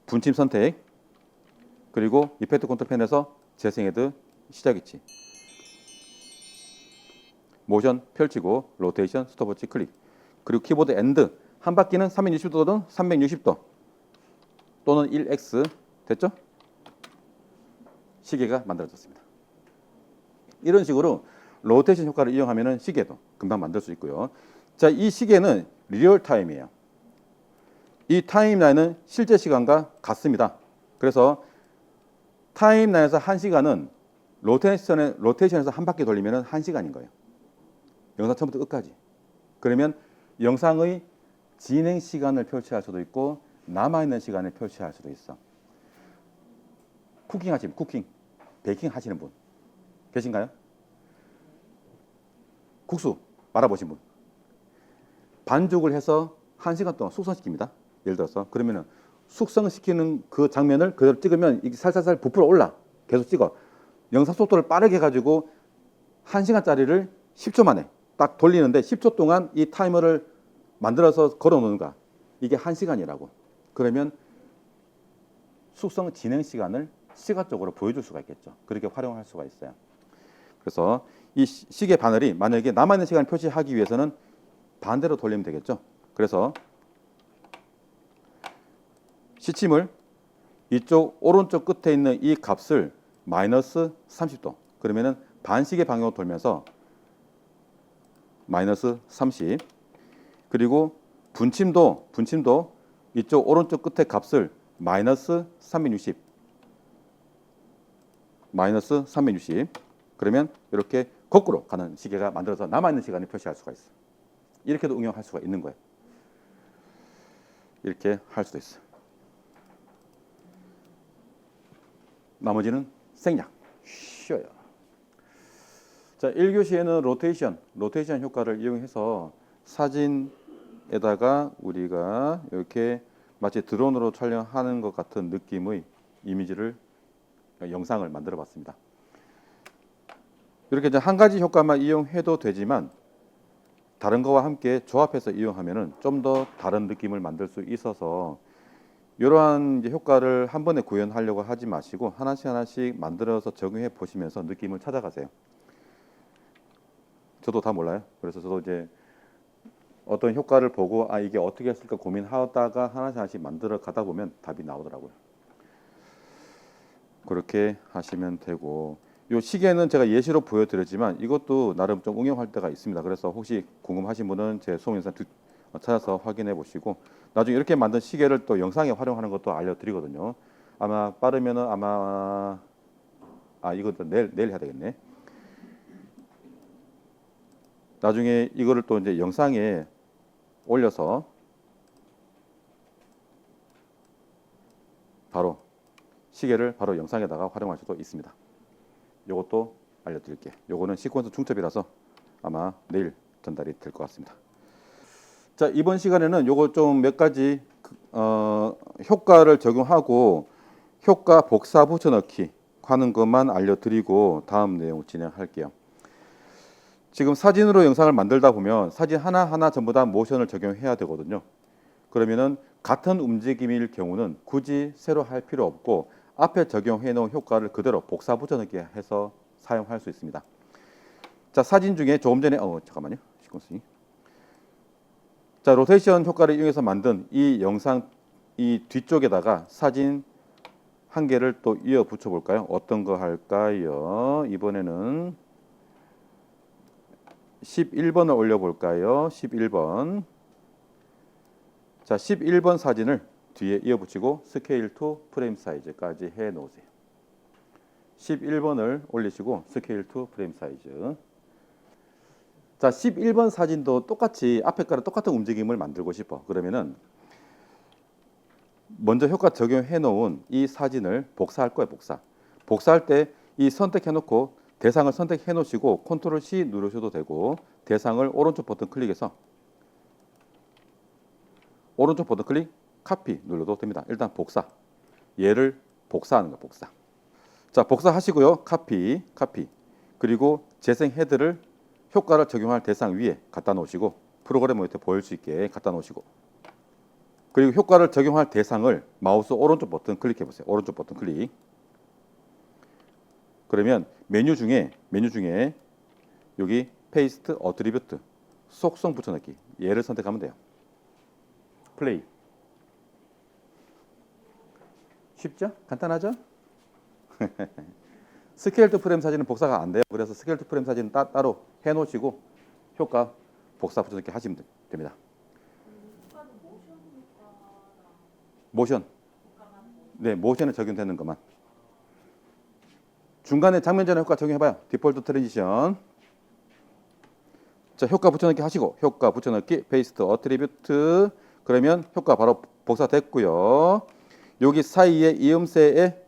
분침 선택. 그리고 이펙트 컨트롤 펜에서 재생 헤드 시작 위치. 모션 펼치고 로테이션 스톱워치 클릭. 그리고 키보드 엔드. 한 바퀴는 360도든 360도 또는 1x 됐죠? 시계가 만들어졌습니다. 이런 식으로 로테이션 효과를 이용하면 시계도 금방 만들 수 있고요. 자, 이 시계는 리얼 타임이에요. 이 타임라인은 실제 시간과 같습니다. 그래서 타임라인에서 1시간은 로테이션에서 한 바퀴 돌리면 1시간인 거예요. 영상 처음부터 끝까지. 그러면 영상의 진행 시간을 표시할 수도 있고 남아있는 시간을 표시할 수도 있어. 쿠킹 하시는 분, 베이킹 하시는 분 계신가요? 국수 말아보신 분. 반죽을 해서 1시간 동안 숙성시킵니다. 예를 들어서 그러면은 숙성시키는 그 장면을 그대로 찍으면 이게 살살살 부풀어 올라. 계속 찍어. 영상 속도를 빠르게 해가지고 1시간짜리를 10초 만에 딱 돌리는데 10초 동안 이 타이머를 만들어서 걸어 놓는 거야. 이게 1시간이라고. 그러면 숙성 진행 시간을 시각적으로 보여줄 수가 있겠죠. 그렇게 활용할 수가 있어요. 그래서 이 시계 바늘이 만약에 남아있는 시간을 표시하기 위해서는 반대로 돌리면 되겠죠. 그래서 시침을 이쪽 오른쪽 끝에 있는 이 값을 마이너스 30도 그러면은 반시계 방향으로 돌면서 마이너스 30 그리고 분침도 이쪽 오른쪽 끝에 값을 마이너스 360 그러면 이렇게 거꾸로 가는 시계가 만들어서 남아있는 시간을 표시할 수가 있어. 이렇게도 응용할 수가 있는 거예요. 이렇게 할 수도 있어. 나머지는 생략, 쉬어요. 자, 1교시에는 로테이션 효과를 이용해서 사진에다가 우리가 이렇게 마치 드론으로 촬영하는 것 같은 느낌의 이미지를 영상을 만들어 봤습니다. 이렇게 이제 한 가지 효과만 이용해도 되지만 다른 거와 함께 조합해서 이용하면은 좀 더 다른 느낌을 만들 수 있어서 이러한 이제 효과를 한 번에 구현하려고 하지 마시고 하나씩 만들어서 적용해 보시면서 느낌을 찾아가세요. 저도 다 몰라요. 그래서 저도 이제 어떤 효과를 보고 아 이게 어떻게 했을까 고민하다가 하나씩 만들어 가다 보면 답이 나오더라고요. 그렇게 하시면 되고 이 시계는 제가 예시로 보여드렸지만 이것도 나름 좀 응용할 때가 있습니다. 그래서 혹시 궁금하신 분은 제 수업 영상 찾아서 확인해 보시고 나중에 이렇게 만든 시계를 또 영상에 활용하는 것도 알려드리거든요. 아마 빠르면은 아마 이것도 내일 해야 되겠네. 나중에 이거를 또 이제 영상에 올려서 바로 시계를 바로 영상에다가 활용할 수도 있습니다. 요것도 알려드릴게요. 요거는 시퀀스 중첩이라서 아마 내일 전달이 될 것 같습니다. 자, 이번 시간에는 요거 좀 몇 가지 효과를 적용하고 효과 복사 붙여넣기 하는 것만 알려드리고 다음 내용 진행할게요. 지금 사진으로 영상을 만들다 보면 사진 하나하나 전부 다 모션을 적용해야 되거든요. 그러면은 같은 움직임일 경우는 굳이 새로 할 필요 없고 앞에 적용해 놓은 효과를 그대로 복사 붙여넣기 해서 사용할 수 있습니다. 자, 사진 중에 조금 전에 잠깐만요. 시퀀스. 자, 로테이션 효과를 이용해서 만든 이 영상 이 뒤쪽에다가 사진 한 개를 또 이어 붙여 볼까요? 어떤 거 할까요? 이번에는 11번을 올려 볼까요? 11번. 자, 11번 사진을 뒤에 이어 붙이고 스케일 투 프레임 사이즈까지 해 놓으세요. 11번을 올리시고 스케일 투 프레임 사이즈. 자, 11번 사진도 똑같이 앞에 거랑 똑같은 움직임을 만들고 싶어. 그러면은 먼저 효과 적용해 놓은 이 사진을 복사할 거예요. 복사할 때 이 선택해 놓고 대상을 선택해 놓으시고 컨트롤 C 누르셔도 되고 대상을 오른쪽 버튼 클릭해서 오른쪽 버튼 클릭 카피 눌러도 됩니다. 일단 복사. 얘를 복사하는 거 복사. 자, 복사하시고요. 카피. 그리고 재생 헤드를 효과를 적용할 대상 위에 갖다 놓으시고 프로그램 모니터 보일 수 있게 갖다 놓으시고 그리고 효과를 적용할 대상을 마우스 오른쪽 버튼 클릭해 보세요. 오른쪽 버튼 클릭. 그러면 메뉴 중에 여기 페이스트 어트리뷰트 속성 붙여넣기 얘를 선택하면 돼요. 플레이. 쉽죠? 간단하죠? 스케일 투 프레임 사진은 복사가 안 돼요. 그래서 스케일 투 프레임 사진은 따로 해놓으시고 효과 복사 붙여넣기 하시면 됩니다. 모션. 네, 모션에 적용되는 것만. 중간에 장면 전환 효과 적용해봐요. 디폴트 트랜지션. 자, 효과 붙여넣기 하시고 효과 붙여넣기 페이스트 어트리뷰트 그러면 효과 바로 복사됐고요. 여기 사이에 이음새에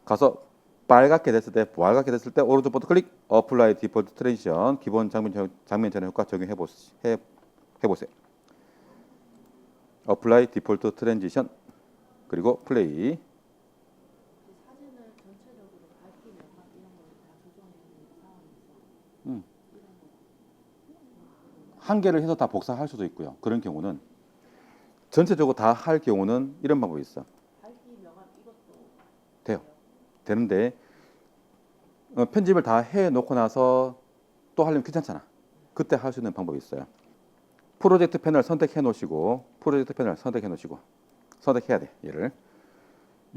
가서 빨갛게 됐을 때 오른쪽 버튼 클릭 어플라이 디폴트 트랜지션 기본 장면 전환 효과 적용해 보세요. 어플라이 디폴트 트랜지션 그리고 플레이. 사진을 전체적으로 밝기 명암 이런 걸 다 조정해 주는 상황에서 한 개를 해서 다 복사할 수도 있고요. 그런 경우는 전체적으로 다 할 경우는 이런 방법이 있어. 밝기 명암 이것도 돼요. 되는데 편집을 다 해놓고 나서 또 하려면 귀찮잖아. 그때 할 수 있는 방법이 있어요. 프로젝트 패널 선택해 놓으시고 선택해야 돼. 얘를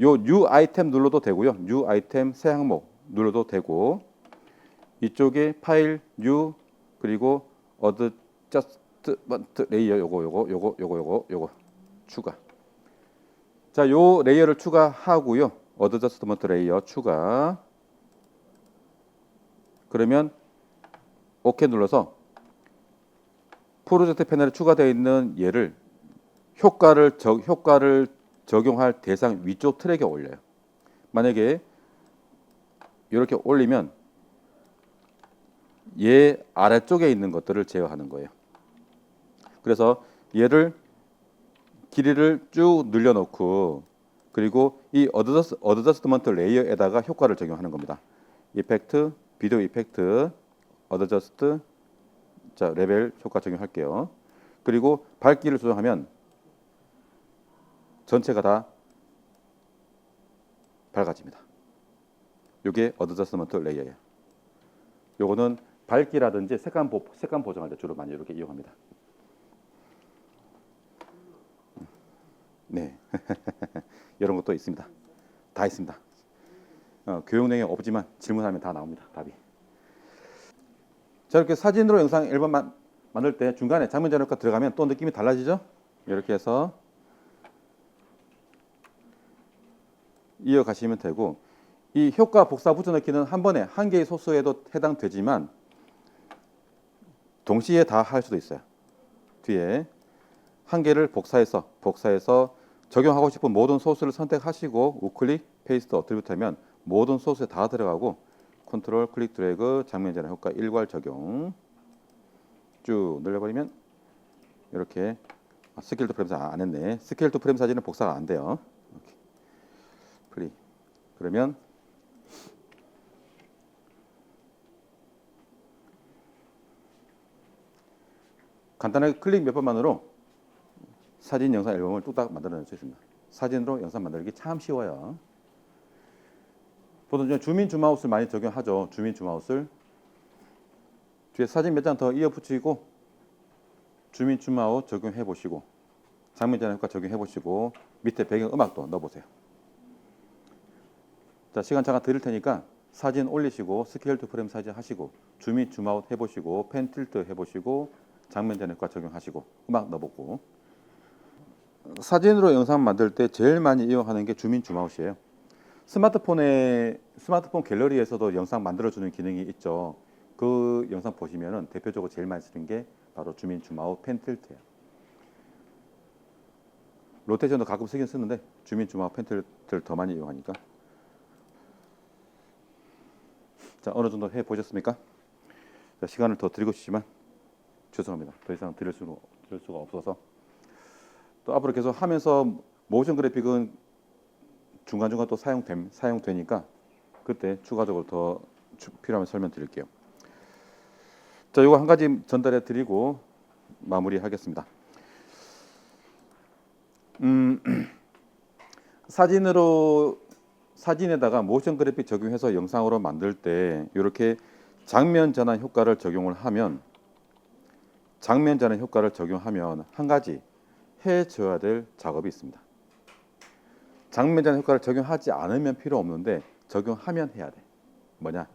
요 뉴 아이템 눌러도 되고요. 뉴 아이템 새 항목 눌러도 되고 이쪽에 파일 뉴 그리고 어드저스트먼트 레이어 요거 추가. 자, 요 레이어를 추가하고요. 어드저스트먼트 레이어 추가. 그러면 오케이 눌러서 프로젝트 패널에 추가되어 있는 얘를 효과를 적용할 대상 위쪽 트랙에 올려요. 만약에 이렇게 올리면 얘 아래쪽에 있는 것들을 제어하는 거예요. 그래서 얘를 길이를 쭉 늘려놓고 그리고 이 어드저스트먼트 레이어에다가 효과를 적용하는 겁니다. 이펙트, 비디오 이펙트, 어드저스트, 자 레벨 효과 적용할게요. 그리고 밝기를 조정하면 전체가 다 밝아집니다. 이게 어드저스트먼트 레이어예요. 요거는 밝기라든지 색감 보정할 때 주로 많이 이렇게 이용합니다. 네, 이런 것도 있습니다. 다 있습니다. 교육 내용이 없지만 질문하면 다 나옵니다. 답이. 자, 이렇게 사진으로 영상 앨범 만들 때 중간에 장면 전환 효과 들어가면 또 느낌이 달라지죠? 이렇게 해서 이어가시면 되고 이 효과 복사 붙여넣기는 한 번에 한 개의 소스에도 해당되지만 동시에 다 할 수도 있어요. 뒤에 한 개를 복사해서 적용하고 싶은 모든 소스를 선택하시고 우클릭 페이스트 어트리뷰트 하면 모든 소스에 다 들어가고 컨트롤 클릭 드래그 장면 전환 효과 일괄 적용 쭉 늘려버리면 이렇게 스케일 투 프레임 안 했네. 스케일 투 프레임 사진은 복사가 안 돼요. 이렇게. 플레이. 그러면 간단하게 클릭 몇 번만으로 사진, 영상 앨범을 뚝딱 만들어낼 수 있습니다. 사진으로 영상 만들기 참 쉬워요. 보통 주민 줌아웃을 많이 적용하죠. 주민 줌아웃을 뒤에 사진 몇 장 더 이어 붙이고 주민 줌아웃 적용해 보시고 장면 전환 효과 적용해 보시고 밑에 배경 음악도 넣어 보세요. 자, 시간 잠깐 드릴 테니까 사진 올리시고 스케일 투 프레임 사진 하시고 주민 줌아웃 해보시고 펜 틸트 해보시고 장면 전환 효과 적용하시고 음악 넣어보고 사진으로 영상 만들 때 제일 많이 이용하는 게 주민 줌아웃이에요. 스마트폰 갤러리에서도 영상 만들어주는 기능이 있죠. 그 영상 보시면은 대표적으로 제일 많이 쓰는 게 바로 주민 줌아웃 펜 틸트예요. 로테이션도 가끔 쓰긴 쓰는데 주민 줌아웃 펜 틸트를 더 많이 이용하니까. 자, 어느 정도 해 보셨습니까? 자, 시간을 더 드리고 싶지만 죄송합니다. 더 이상 드릴 수가 없어서 또 앞으로 계속 하면서 모션 그래픽은 중간중간 또 사용되니까 그때 추가적으로 더 필요하면 설명드릴게요. 자, 이거 한 가지 전달해 드리고 마무리하겠습니다. 사진에다가 모션 그래픽 적용해서 영상으로 만들 때 이렇게 장면 전환 효과를 적용을 하면 한 가지 해줘야 될 작업이 있습니다. 장면 전환 효과를 적용하지 않으면 필요 없는데 적용하면 해야 돼. 뭐냐?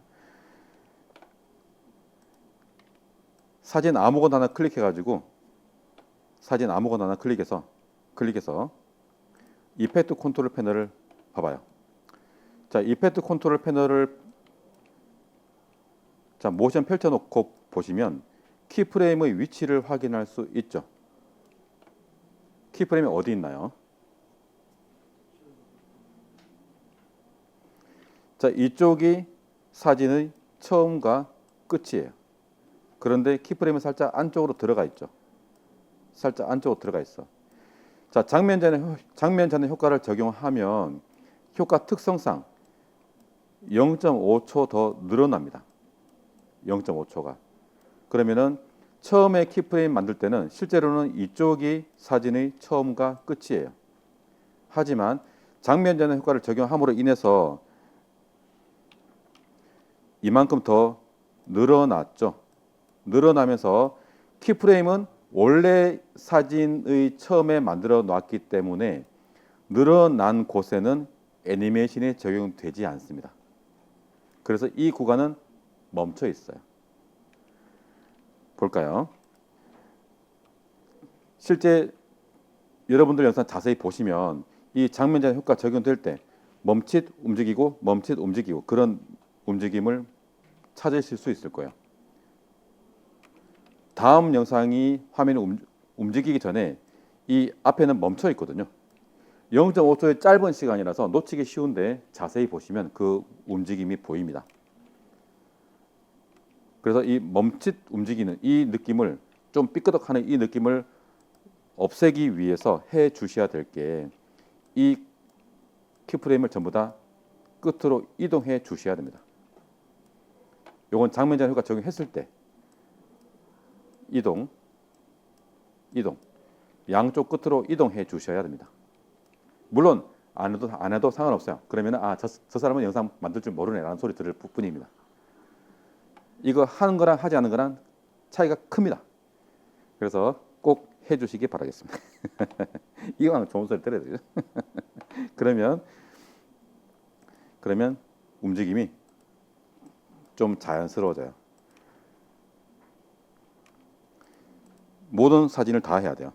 사진 아무거나 하나 클릭해서 이펙트 컨트롤 패널을 봐봐요. 자, 이펙트 컨트롤 패널을 자 모션 펼쳐놓고 보시면 키프레임의 위치를 확인할 수 있죠. 키프레임이 어디 있나요? 자, 이쪽이 사진의 처음과 끝이에요. 그런데 키프레임은 살짝 안쪽으로 들어가 있죠. 살짝 안쪽으로 들어가 있어. 자, 장면 전환 효과를 적용하면 효과 특성상 0.5초 더 늘어납니다. 0.5초가. 그러면은 처음에 키프레임 만들 때는 실제로는 이쪽이 사진의 처음과 끝이에요. 하지만 장면 전환 효과를 적용함으로 인해서 이만큼 더 늘어났죠. 늘어나면서 키프레임은 원래 사진의 처음에 만들어 놨기 때문에 늘어난 곳에는 애니메이션이 적용되지 않습니다. 그래서 이 구간은 멈춰 있어요. 볼까요? 실제 여러분들 영상 자세히 보시면 이 장면 전환 효과 적용될 때 멈칫 움직이고 그런 움직임을 찾으실 수 있을 거예요. 다음 영상이 화면이 움직이기 전에 이 앞에는 멈춰 있거든요. 0.5초의 짧은 시간이라서 놓치기 쉬운데 자세히 보시면 그 움직임이 보입니다. 그래서 이 멈칫 움직이는 이 느낌을 좀 삐끄덕하는 이 느낌을 없애기 위해서 해 주셔야 될 게 이 키프레임을 전부 다 끝으로 이동해 주셔야 됩니다. 요건 장면 전환 효과 적용했을 때 이동 양쪽 끝으로 이동해 주셔야 됩니다. 물론 안 해도 상관없어요. 그러면 저 사람은 영상 만들 줄 모르네라는 소리 들을 뿐입니다. 이거 하는 거랑 하지 않는 거랑 차이가 큽니다. 그래서 꼭 해주시기 바라겠습니다. 이거는 좋은 소리 들어야 되죠. 그러면 움직임이 좀 자연스러워져요. 모든 사진을 다 해야 돼요.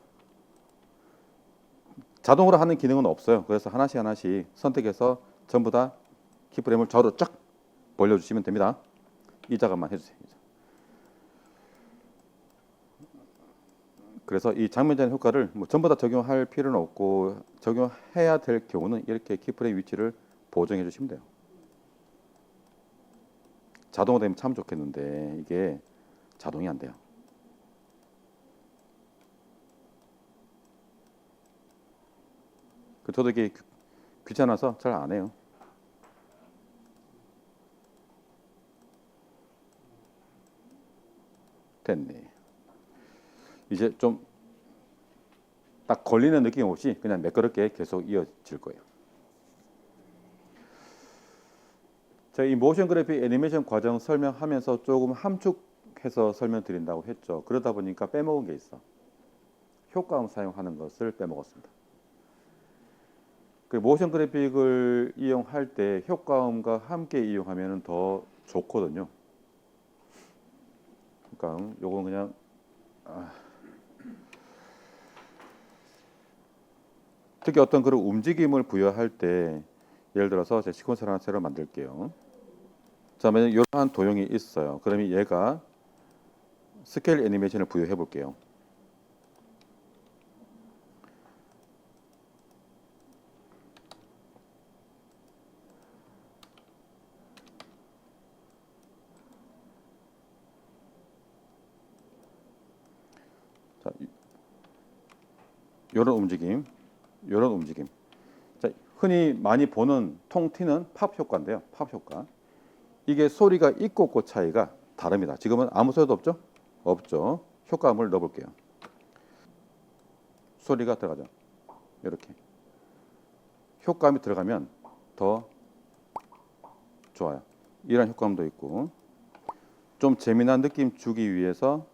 자동으로 하는 기능은 없어요. 그래서 하나씩 선택해서 전부 다 키프레임을 좌우로 쫙 벌려주시면 됩니다. 이 작업만 해주세요. 그래서 이 장면 전환 효과를 전부 다 적용할 필요는 없고 적용해야 될 경우는 이렇게 키프레임 위치를 보정해 주시면 돼요. 자동으로 되면 참 좋겠는데 이게 자동이 안 돼요. 저도 이게 귀찮아서 잘 안 해요. 됐네. 이제 좀 딱 걸리는 느낌 없이 그냥 매끄럽게 계속 이어질 거예요. 제가 이 모션 그래픽 애니메이션 과정 설명하면서 조금 함축해서 설명드린다고 했죠. 그러다 보니까 빼먹은 게 있어. 효과음 사용하는 것을 빼먹었습니다. 그 모션 그래픽을 이용할 때 효과음과 함께 이용하면 더 좋거든요. 그러니까 요건 그냥 특히 어떤 그런 움직임을 부여할 때 예를 들어서 제 시퀀스를 하나 새로 만들게요. 자, 만약 이러한 도형이 있어요. 그러면 얘가 스케일 애니메이션을 부여해 볼게요. 자, 요런 움직임. 자, 흔히 많이 보는 통 튀는 팝 효과인데요. 팝 효과. 이게 소리가 있고 없고 차이가 다릅니다. 지금은 아무 소리도 없죠? 없죠. 효과음을 넣어볼게요. 소리가 들어가죠. 이렇게. 효과음이 들어가면 더 좋아요. 이런 효과음도 있고 좀 재미난 느낌 주기 위해서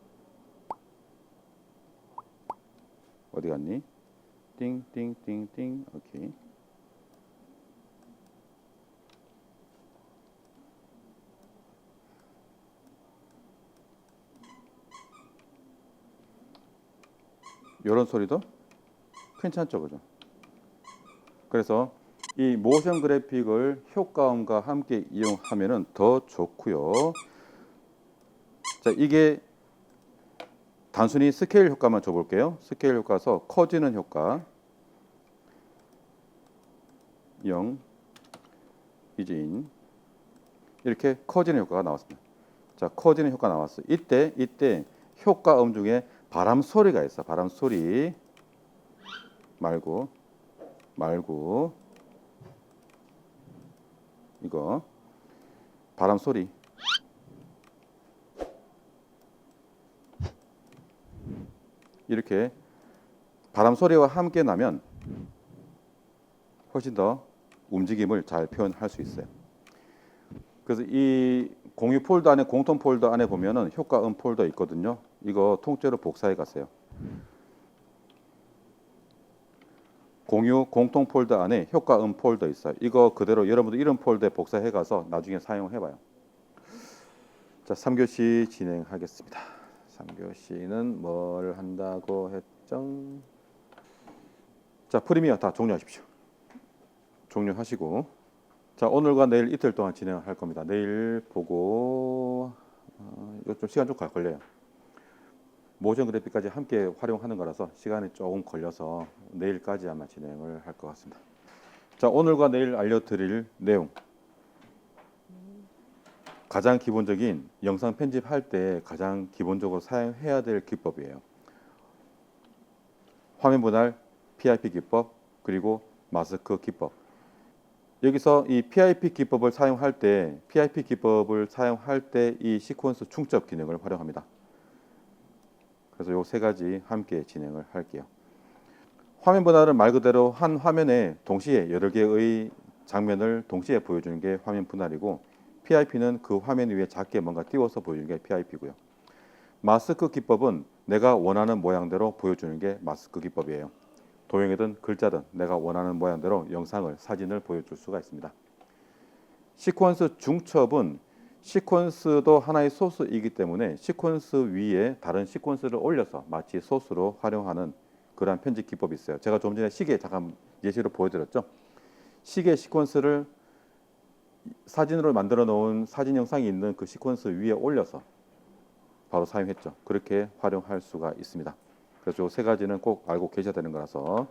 어디 갔니? 띵띵띵띵. 오케이. 이런 소리도 괜찮죠, 그죠? 그래서 이 모션 그래픽을 효과음과 함께 이용하면은 더 좋고요. 자, 이게 단순히 스케일 효과만 줘볼게요. 스케일 효과서 커지는 효과 0 이제인 이렇게 커지는 효과가 나왔습니다. 자, 커지는 효과 나왔어. 이때 효과음 중에 바람 소리가 있어. 바람 소리 말고 이거 바람 소리 이렇게 바람 소리와 함께 나면 훨씬 더 움직임을 잘 표현할 수 있어요. 그래서 이 공유 폴더 안에 공통 폴더 안에 보면은 효과음 폴더 있거든요. 이거 통째로 복사해 가세요. 공유 공통 폴더 안에 효과음 폴더 있어요. 이거 그대로 여러분들 이런 폴더에 복사해 가서 나중에 사용해 봐요. 자, 3교시 진행하겠습니다. 3교시는 뭘 한다고 했죠? 자, 프리미어 다 종료하십시오. 종료하시고 자, 오늘과 내일 이틀 동안 진행할 겁니다. 내일 보고 이거 좀 시간 좀 걸려요. 모션 그래픽까지 함께 활용하는 거라서 시간이 조금 걸려서 내일까지 아마 진행을 할 것 같습니다. 자, 오늘과 내일 알려드릴 내용 가장 기본적인 영상 편집할 때 가장 기본적으로 사용해야 될 기법이에요. 화면 분할, PIP 기법, 그리고 마스크 기법. 여기서 이 PIP 기법을 사용할 때 이 시퀀스 중첩 기능을 활용합니다. 그래서 요 세 가지 함께 진행을 할게요. 화면 분할은 말 그대로 한 화면에 동시에 여러 개의 장면을 동시에 보여주는 게 화면 분할이고 PIP는 그 화면 위에 작게 뭔가 띄워서 보여주는 게 PIP고요. 마스크 기법은 내가 원하는 모양대로 보여주는 게 마스크 기법이에요. 도형이든 글자든 내가 원하는 모양대로 영상을, 사진을 보여줄 수가 있습니다. 시퀀스 중첩은 시퀀스도 하나의 소스이기 때문에 시퀀스 위에 다른 시퀀스를 올려서 마치 소스로 활용하는 그러한 편집 기법이 있어요. 제가 좀 전에 시계 잠깐 예시로 보여드렸죠. 시계 시퀀스를 사진으로 만들어 놓은 사진 영상이 있는 그 시퀀스 위에 올려서 바로 사용했죠. 그렇게 활용할 수가 있습니다. 그래서 이 세 가지는 꼭 알고 계셔야 되는 거라서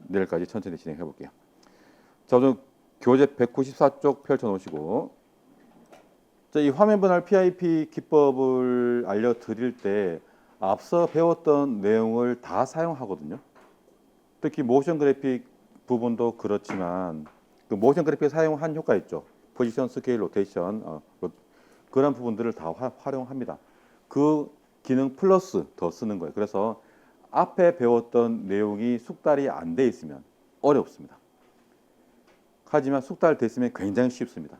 내일까지 천천히 진행해 볼게요. 자, 우선 교재 194쪽 펼쳐 놓으시고 자, 이 화면 분할 PIP 기법을 알려드릴 때 앞서 배웠던 내용을 다 사용하거든요. 특히 모션 그래픽 부분도 그렇지만 그 모션 그래픽 사용한 효과 있죠. 포지션, 스케일, 로테이션 그런 부분들을 다 활용합니다. 그 기능 플러스 더 쓰는 거예요. 그래서 앞에 배웠던 내용이 숙달이 안 돼 있으면 어렵습니다. 하지만 숙달됐으면 굉장히 쉽습니다.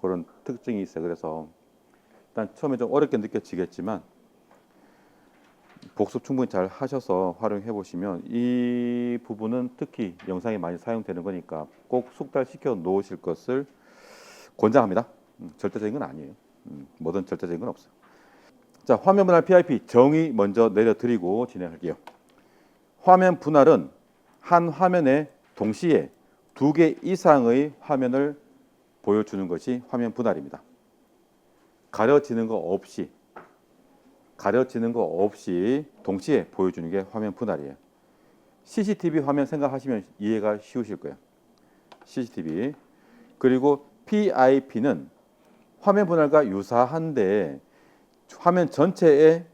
그런 특징이 있어요. 그래서 일단 처음에 좀 어렵게 느껴지겠지만 복습 충분히 잘 하셔서 활용해 보시면 이 부분은 특히 영상에 많이 사용되는 거니까 꼭 숙달시켜 놓으실 것을 권장합니다. 절대적인 건 아니에요. 뭐든 절대적인 건 없어요. 자, 화면 분할 PIP 정의 먼저 내려드리고 진행할게요. 화면 분할은 한 화면에 동시에 2개 이상의 화면을 보여주는 것이 화면 분할입니다. 가려지는 거 없이 동시에 보여주는 게 화면 분할이에요. CCTV 화면 생각하시면 이해가 쉬우실 거예요. CCTV. 그리고 PIP는 화면 분할과 유사한데 화면 전체에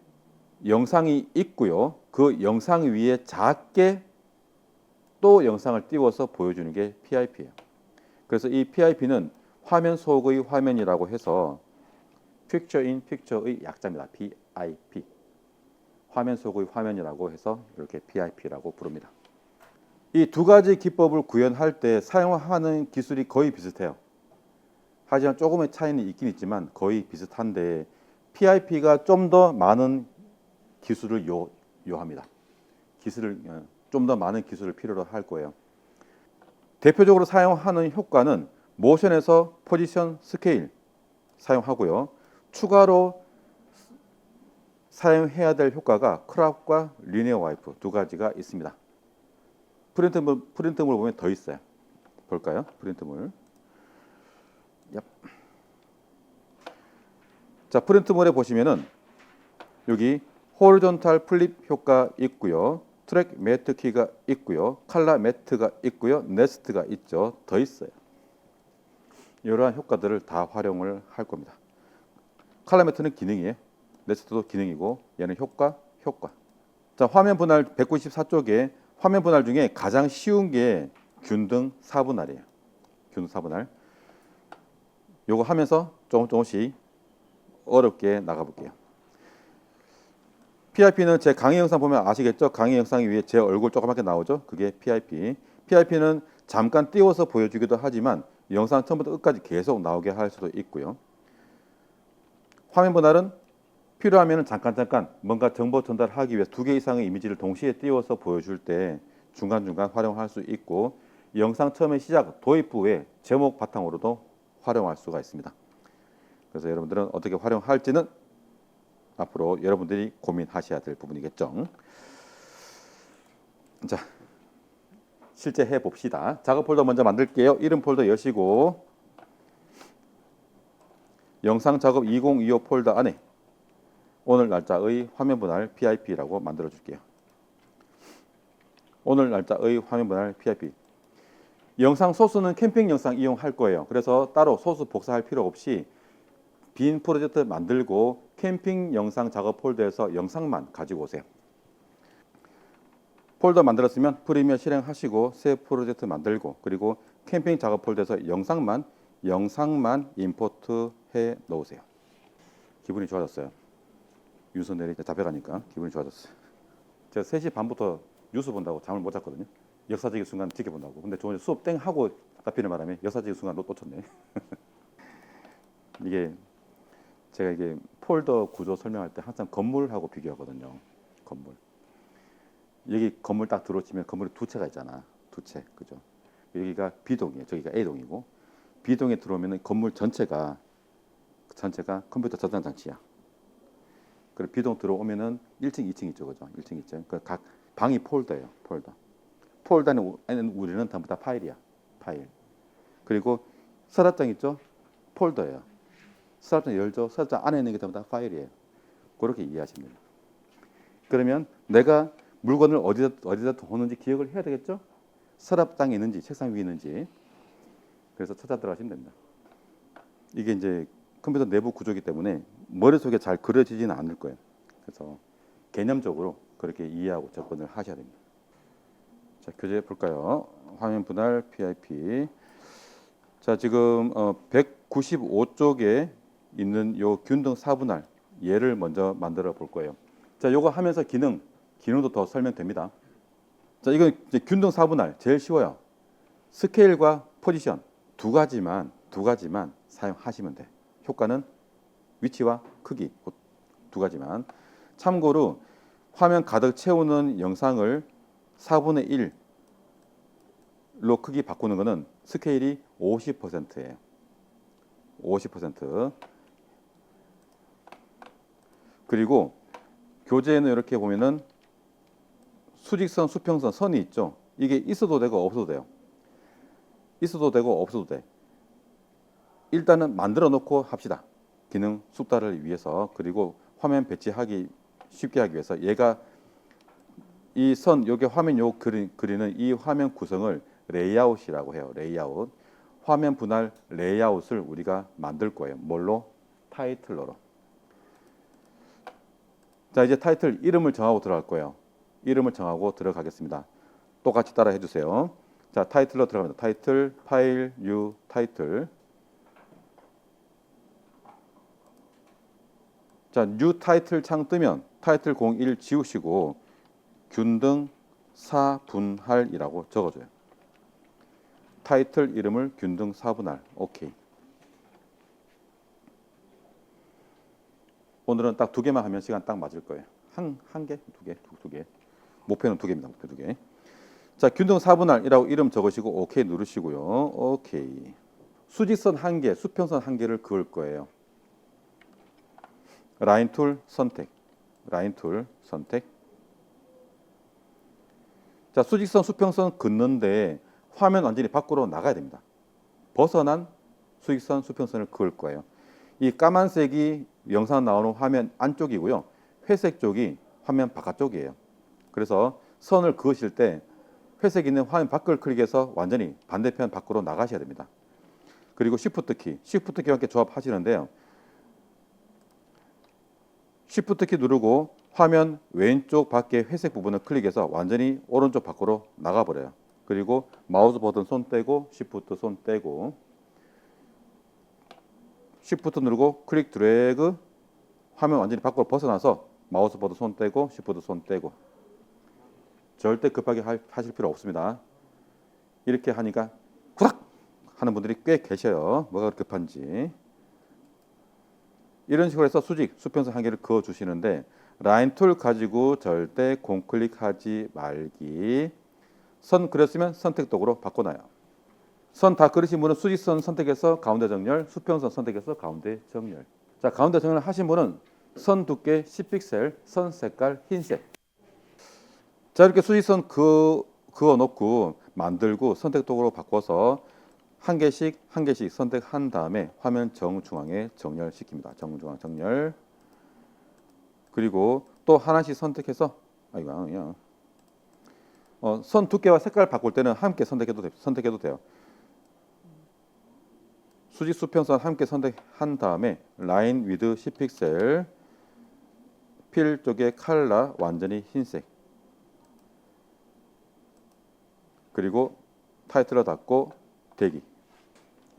영상이 있고요. 그 영상 위에 작게 또 영상을 띄워서 보여주는 게 PIP예요. 그래서 이 PIP는 화면 속의 화면이라고 해서 Picture in Picture의 약자입니다. PIP. 화면 속의 화면이라고 해서 이렇게 PIP라고 부릅니다. 이 두 가지 기법을 구현할 때 사용하는 기술이 거의 비슷해요. 하지만 조금의 차이는 있긴 있지만 거의 비슷한데 PIP가 좀 더 많은 기술을 요합니다. 좀 더 많은 기술을 필요로 할 거예요. 대표적으로 사용하는 효과는 모션에서 포지션 스케일 사용하고요. 추가로 사용해야 될 효과가 크롭과 리니어 와이프 두 가지가 있습니다. 프린트물 보면 더 있어요. 볼까요? 프린트물. 자, 프린트물에 보시면은 여기 호리존탈 플립 효과 있고요. 트랙 매트 키가 있고요. 칼라 매트가 있고요. 네스트가 있죠. 더 있어요. 이러한 효과들을 다 활용을 할 겁니다. 칼라 매트는 기능이에요. 네스트도 기능이고 얘는 효과. 자, 화면 분할 194쪽에 화면 분할 중에 가장 쉬운 게 균등 4분할이에요. 균등 4분할. 요거 하면서 조금씩 어렵게 나가볼게요. PIP는 제 강의 영상 보면 아시겠죠? 강의 영상 위에 제 얼굴 조그맣게 나오죠? 그게 PIP. PIP는 잠깐 띄워서 보여주기도 하지만 영상 처음부터 끝까지 계속 나오게 할 수도 있고요. 화면 분할은 필요하면 잠깐 뭔가 정보 전달하기 위해서 2개 이상의 이미지를 동시에 띄워서 보여줄 때 중간중간 활용할 수 있고 영상 처음에 시작 도입 후에 제목 바탕으로도 활용할 수가 있습니다. 그래서 여러분들은 어떻게 활용할지는 앞으로 여러분들이 고민하셔야 될 부분이겠죠. 자, 실제 해봅시다. 작업 폴더 먼저 만들게요. 이름 폴더 여시고 영상 작업 2025 폴더 안에 오늘 날짜의 화면 분할 PIP라고 만들어 줄게요. 오늘 날짜의 화면 분할 PIP. 영상 소스는 캠핑 영상 이용할 거예요. 그래서 따로 소스 복사할 필요 없이 빈 프로젝트 만들고 캠핑 영상 작업 폴더에서 영상만 가지고 오세요. 폴더 만들었으면 프리미어 실행하시고 새 프로젝트 만들고 그리고 캠핑 작업 폴더에서 영상만 임포트 해 놓으세요. 기분이 좋아졌어요. 뉴스 내리니까 잡혀가니까 기분이 좋아졌어요. 제가 3시 반부터 뉴스 본다고 잠을 못 잤거든요. 역사적인 순간 지켜본다고. 근데 저 수업 땡 하고 잡히는 바람에 역사적인 순간 놓쳤네. 제가 이게 폴더 구조 설명할 때 항상 건물하고 비교하거든요. 건물. 여기 건물 딱 들어오시면 건물이 두 채가 있잖아. 두 채, 그죠? 여기가 B동이에요. 저기가 A동이고 B동에 들어오면은 건물 전체가 컴퓨터 저장 장치야. 그리고 B동 들어오면은 1층, 2층 있죠, 그죠? 1층, 2층. 그러니까 각 방이 폴더예요. 폴더 안에는 우리는 전부 다 파일이야. 파일. 그리고 서랍장 있죠? 폴더예요. 서랍장 열죠. 서랍장 안에 있는 게 전부 다 파일이에요. 그렇게 이해하시면 돼요. 그러면 내가 물건을 어디다 두는지 기억을 해야 되겠죠? 서랍장에 있는지 책상 위에 있는지. 그래서 찾아 들어가시면 됩니다. 이게 이제 컴퓨터 내부 구조이기 때문에 머릿속에 잘 그려지지는 않을 거예요. 그래서 개념적으로 그렇게 이해하고 접근을 하셔야 됩니다. 자, 교재 볼까요? 화면 분할 PIP. 자, 지금 195쪽에 있는 요 균등 4분할 얘를 먼저 만들어 볼 거예요. 자, 요거 하면서 기능도 더 설명됩니다. 자, 이건 이제 균등 4분할 제일 쉬워요. 스케일과 포지션 두 가지만 사용하시면 돼. 효과는 위치와 크기 두 가지만. 참고로 화면 가득 채우는 영상을 4분의 1로 크기 바꾸는 것은 스케일이 50%예요. 50%. 그리고 교재에는 이렇게 보면은 수직선, 수평선, 선이 있죠. 이게 있어도 되고 없어도 돼요. 있어도 되고 없어도 돼. 일단은 만들어 놓고 합시다. 기능 숙달을 위해서. 그리고 화면 배치하기 쉽게 하기 위해서 얘가 이 선, 요게 화면 요 그리는 이 화면 구성을 레이아웃이라고 해요. 레이아웃. 화면 분할 레이아웃을 우리가 만들 거예요. 뭘로? 타이틀러로. 자, 이제 타이틀 이름을 정하고 들어갈 거예요. 이름을 정하고 들어가겠습니다. 똑같이 따라 해주세요. 자, 타이틀로 들어갑니다. 타이틀, 파일, 뉴, 타이틀. 자, 뉴 타이틀 창 뜨면 타이틀 01 지우시고 균등 4분할이라고 적어줘요. 타이틀 이름을 균등 4분할. 오케이. 오늘은 딱 2개만 하면 시간 딱 맞을 거예요. 한 개, 2개, 두 개. 목표는 2개입니다. 목표 2개. 자, 균등 4분할이라고 이름 적으시고 오케이 누르시고요. 오케이. 수직선 1개, 수평선 1개를 그을 거예요. 라인 툴 선택. 라인 툴 선택. 자, 수직선, 수평선 긋는데 화면 완전히 밖으로 나가야 됩니다. 벗어난 수직선, 수평선을 그을 거예요. 이 까만색이 영상 나오는 화면 안쪽이고요. 회색 쪽이 화면 바깥쪽이에요. 그래서 선을 그으실 때 회색 있는 화면 밖을 클릭해서 완전히 반대편 밖으로 나가셔야 됩니다. 그리고 Shift 키, Shift 키와 함께 조합하시는데요. Shift 키 누르고 화면 왼쪽 밖에 회색 부분을 클릭해서 완전히 오른쪽 밖으로 나가버려요. 그리고 마우스 버튼 손 떼고 Shift 손 떼고 Shift 누르고 클릭 드래그 화면 완전히 밖으로 벗어나서 마우스 버튼 손 떼고 Shift 손 떼고 절대 급하게 하실 필요 없습니다. 이렇게 하니까 후닥 하는 분들이 꽤 계셔요. 뭐가 급한지. 이런 식으로 해서 수직, 수평선 1개를 그어 주시는데 라인 툴 가지고 절대 공클릭하지 말기. 선 그렸으면 선택 도구로 바꿔놔요. 선 다 그리신 분은 수직선 선택해서 가운데 정렬, 수평선 선택해서 가운데 정렬. 자, 가운데 정렬 하신 분은 선 두께 10픽셀, 선 색깔 흰색. 자, 이렇게 수직선 그어 놓고 만들고 선택 도구로 바꿔서 한 개씩 선택한 다음에 화면 정중앙에 정렬시킵니다. 정중앙 정렬. 그리고 또 하나씩 선택해서 선 두께와 색깔 바꿀 때는 함께 선택해도 돼요. 수직 수평선 함께 선택한 다음에 라인 위드 10픽셀 필 쪽에 컬러 완전히 흰색. 그리고 타이틀로 닫고 대기.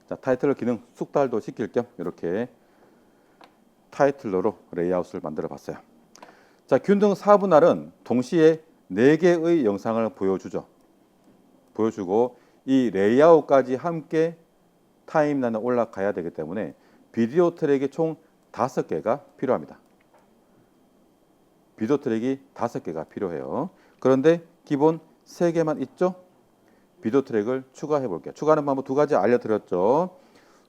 자, 타이틀 기능 숙달도 시킬 겸 이렇게 타이틀러로 레이아웃을 만들어 봤어요. 자, 균등 4분할은 동시에 4개의 영상을 보여주고 이 레이아웃까지 함께 타임라인에 올라가야 되기 때문에 비디오 트랙이 총 5개가 필요합니다. 비디오 트랙이 5개가 필요해요. 그런데 기본 3개만 있죠? 비디오 트랙을 추가해 볼게요. 추가하는 방법 2가지 알려드렸죠.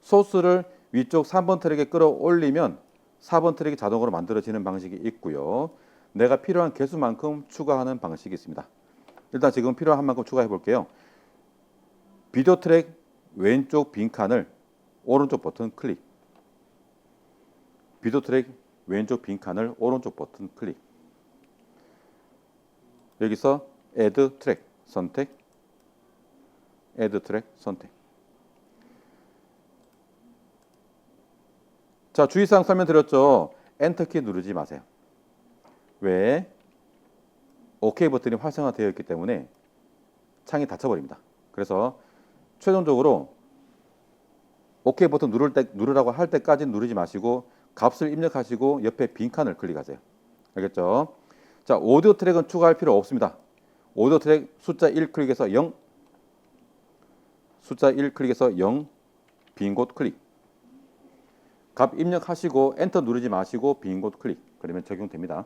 소스를 위쪽 3번 트랙에 끌어올리면 4번 트랙이 자동으로 만들어지는 방식이 있고요. 내가 필요한 개수만큼 추가하는 방식이 있습니다. 일단 지금 필요한 만큼 추가해 볼게요. 비디오 트랙 왼쪽 빈칸을 오른쪽 버튼 클릭. 비디오 트랙 왼쪽 빈칸을 오른쪽 버튼 클릭. 여기서 Add 트랙 선택. Add 트랙 선택. 자, 주의사항 설명드렸죠. 엔터키 누르지 마세요. 왜? OK 버튼이 활성화되어 있기 때문에 창이 닫혀버립니다. 그래서 최종적으로 OK 버튼 누르라고 할 때까지 누르지 마시고 값을 입력하시고 옆에 빈칸을 클릭하세요. 알겠죠? 자, 오디오 트랙은 추가할 필요 없습니다. 오디오 트랙 숫자 1 클릭해서 0, 숫자 1 클릭해서 0, 빈 곳 클릭. 값 입력하시고 엔터 누르지 마시고 빈 곳 클릭. 그러면 적용됩니다.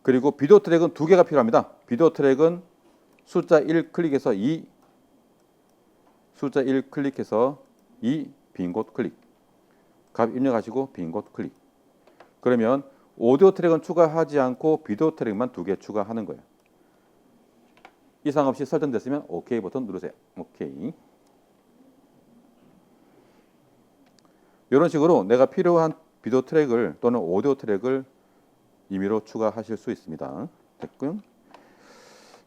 그리고 비디오 트랙은 2개가 필요합니다. 비디오 트랙은 숫자 1 클릭해서 2, 숫자 1 클릭해서 2, 빈 곳 클릭. 값 입력하시고 빈 곳 클릭. 그러면 오디오 트랙은 추가하지 않고 비디오 트랙만 2개 추가하는 거예요. 이상 없이 설정됐으면 OK 버튼 누르세요. OK. 이런 식으로 내가 필요한 비디오 트랙을 또는 오디오 트랙을 임의로 추가하실 수 있습니다. 됐고요.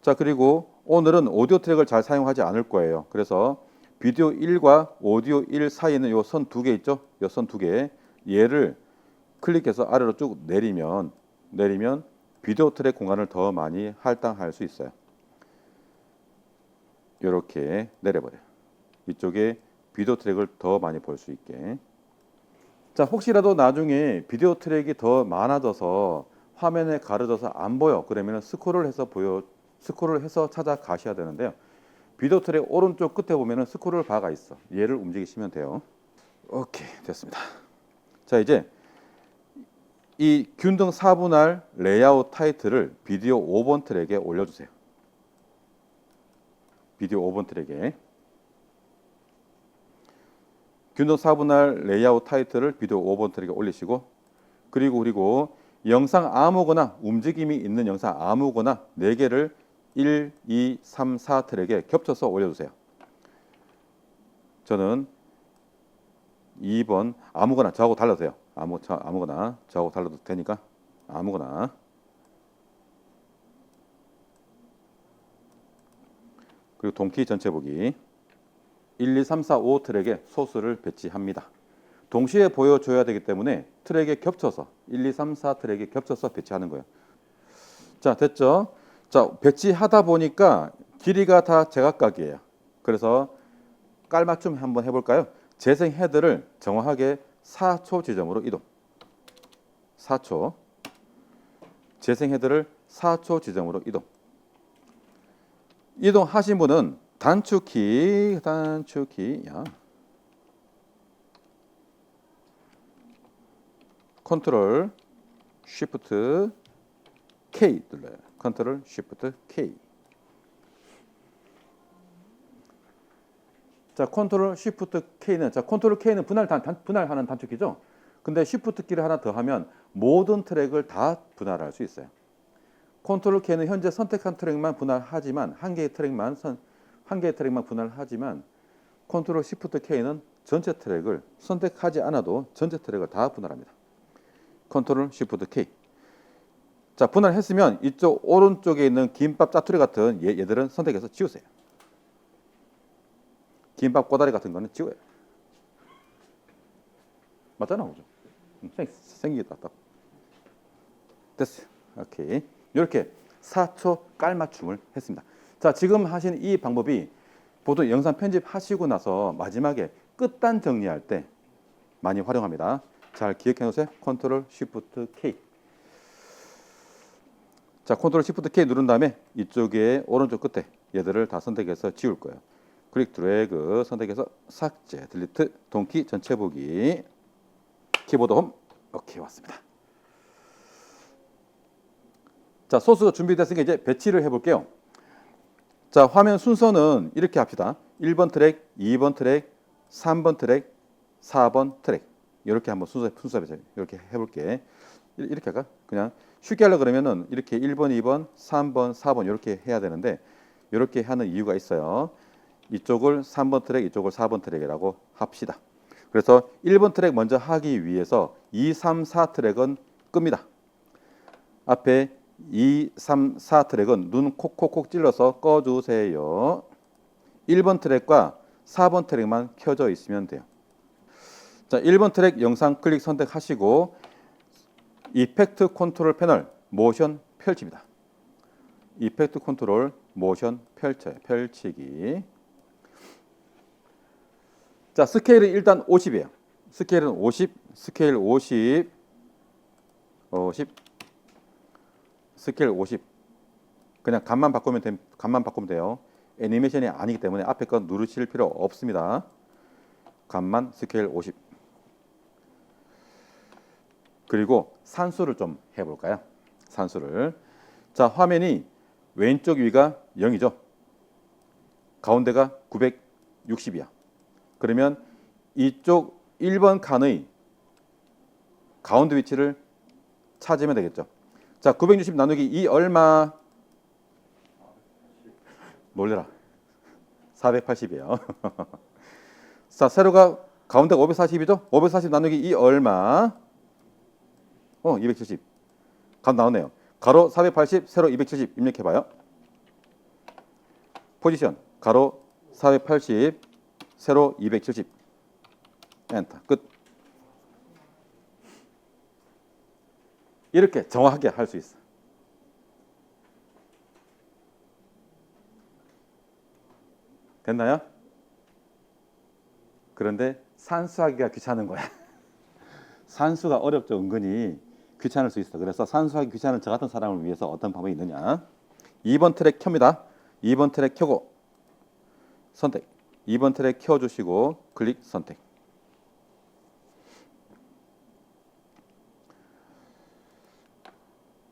자, 그리고 오늘은 오디오 트랙을 잘 사용하지 않을 거예요. 그래서 비디오 1과 오디오 1 사이에는 요 선 2개 있죠? 요 선 2개. 얘를 클릭해서 아래로 쭉 내리면 비디오 트랙 공간을 더 많이 할당할 수 있어요. 이렇게 내려버려요. 이쪽에 비디오 트랙을 더 많이 볼 수 있게. 자, 혹시라도 나중에 비디오 트랙이 더 많아져서 화면에 가려져서 안 보여. 그러면 스크롤을 해서 찾아가셔야 되는데요. 비디오 트랙 오른쪽 끝에 보면은 스크롤 바가 있어. 얘를 움직이시면 돼요. 오케이, 됐습니다. 자, 이제 이 균등 4분할 레이아웃 타이틀을 비디오 5번 트랙에 올려주세요. 비디오 5번 트랙에 균등 4분할 레이아웃 타이틀을 비디오 5번 트랙에 올리시고 그리고 영상 아무거나 움직임이 있는 영상 아무거나 4개를 1, 2, 3, 4 트랙에 겹쳐서 올려주세요. 저는 2번 아무거나 저하고 달라도 돼요. 아무거나 저하고 달라도 되니까 아무거나. 그리고 동키 전체 보기 1, 2, 3, 4, 5 트랙에 소스를 배치합니다. 동시에 보여줘야 되기 때문에 트랙에 겹쳐서 1, 2, 3, 4 트랙에 겹쳐서 배치하는 거예요. 자, 됐죠? 자, 배치하다 보니까 길이가 다 제각각이에요. 그래서 깔맞춤 한번 해볼까요? 재생 헤드를 정확하게 4초 지점으로 이동. 4초. 재생 헤드를 4초 지점으로 이동. 이동하신 분은 단축키, 야. 컨트롤 쉬프트 K 눌러요. 컨트롤 쉬프트 K. 자, 컨트롤 쉬프트 K는 컨트롤 K는 분할하는 단축키죠. 근데 쉬프트 키를 하나 더 하면 모든 트랙을 다 분할할 수 있어요. 컨트롤 K는 현재 선택한 트랙만 분할하지만 한 개의 트랙만 분할하지만 컨트롤 쉬프트 K는 전체 트랙을 선택하지 않아도 전체 트랙을 다 분할합니다. 컨트롤 쉬프트 K. 자, 분할했으면 이쪽 오른쪽에 있는 김밥 짜투리 같은 얘들은 선택해서 지우세요. 김밥 꼬다리 같은 거는 지워요. 맞잖아, 그죠? 생기겠다. 딱. 됐어요. 오케이. 이렇게 4초 깔맞춤을 했습니다. 자, 지금 하신 이 방법이 보통 영상 편집하시고 나서 마지막에 끝단 정리할 때 많이 활용합니다. 잘 기억해 놓으세요. 컨트롤 쉬프트 K. 자, 컨트롤 쉬프트 K 누른 다음에 이쪽에 오른쪽 끝에 얘들을 다 선택해서 지울 거예요. 클릭 드래그 선택해서 삭제, 딜리트, 동키 전체 보기, 키보드 홈. 오케이, 왔습니다. 자, 소스가 준비됐으니까 이제 배치를 해볼게요. 자, 화면 순서는 이렇게 합시다. 1번 트랙, 2번 트랙, 3번 트랙, 4번 트랙. 이렇게 한번 순서 이렇게 해볼게. 이렇게 할까? 그냥 쉽게 하려고 그러면은 이렇게 1번, 2번, 3번, 4번 이렇게 해야 되는데 이렇게 하는 이유가 있어요. 이쪽을 3번 트랙, 이쪽을 4번 트랙이라고 합시다. 그래서 1번 트랙 먼저 하기 위해서 2, 3, 4 트랙은 끕니다. 앞에 2, 3, 4 트랙은 눈 콕콕콕 찔러서 꺼주세요. 1번 트랙과 4번 트랙만 켜져 있으면 돼요. 자, 1번 트랙 영상 클릭 선택하시고 이펙트 컨트롤 패널 모션 펼칩니다. 이펙트 컨트롤 모션 펼쳐요. 펼치기. 자, 스케일은 일단 50이에요. 스케일은 50, 스케일 50, 스케일 50. 그냥 감만 바꾸면 돼요. 애니메이션이 아니기 때문에 앞에 거 누르실 필요 없습니다. 감만 스케일 50. 그리고 산수를 좀 해볼까요? 산수를. 자, 화면이 왼쪽 위가 0이죠. 가운데가 960이야. 그러면 이쪽 1번 칸의 가운데 위치를 찾으면 되겠죠. 자, 960 나누기 2 얼마? 놀래라. 480이에요. 자, 세로가 가운데가 540이죠? 540 나누기 2 얼마? 270. 감 나오네요. 가로 480, 세로 270 입력해봐요. 포지션, 가로 480, 세로 270. 엔터. 끝. 이렇게 정확하게 할 수 있어. 됐나요? 그런데 산수하기가 귀찮은 거야. 산수가 어렵죠. 은근히 귀찮을 수 있어. 그래서 산수하기 귀찮은 저 같은 사람을 위해서 어떤 방법이 있느냐. 2번 트랙 켭니다. 2번 트랙 켜고 선택. 2번 트랙 켜주시고 클릭 선택.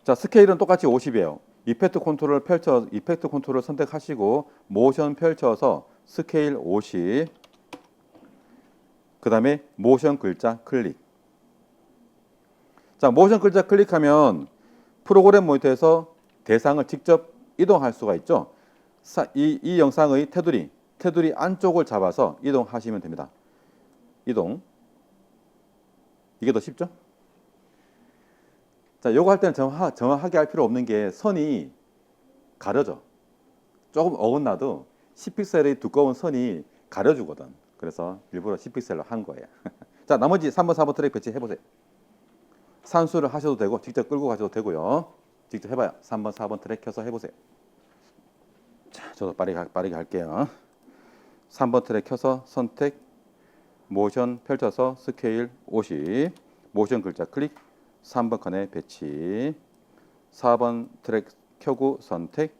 자, 스케일은 똑같이 50이에요. 이펙트 컨트롤 선택하시고 모션 펼쳐서 스케일 50. 그 다음에 모션 글자 클릭. 자, 모션 글자 클릭하면 프로그램 모니터에서 대상을 직접 이동할 수가 있죠. 이 영상의 테두리 안쪽을 잡아서 이동하시면 됩니다. 이동. 이게 더 쉽죠? 자, 요거 할 때는 정확하게 할 필요 없는 게 선이 가려져. 조금 어긋나도 10픽셀의 두꺼운 선이 가려주거든. 그래서 일부러 10픽셀로 한 거예요. 자, 나머지 3번, 4번 트랙 배치해 보세요. 산수를 하셔도 되고 직접 끌고 가셔도 되고요. 직접 해봐요. 3번, 4번 트랙 켜서 해보세요. 자, 저도 빠르게 할게요. 3번 트랙 켜서 선택, 모션 펼쳐서 스케일 50, 모션 글자 클릭, 3번 칸에 배치, 4번 트랙 켜고 선택,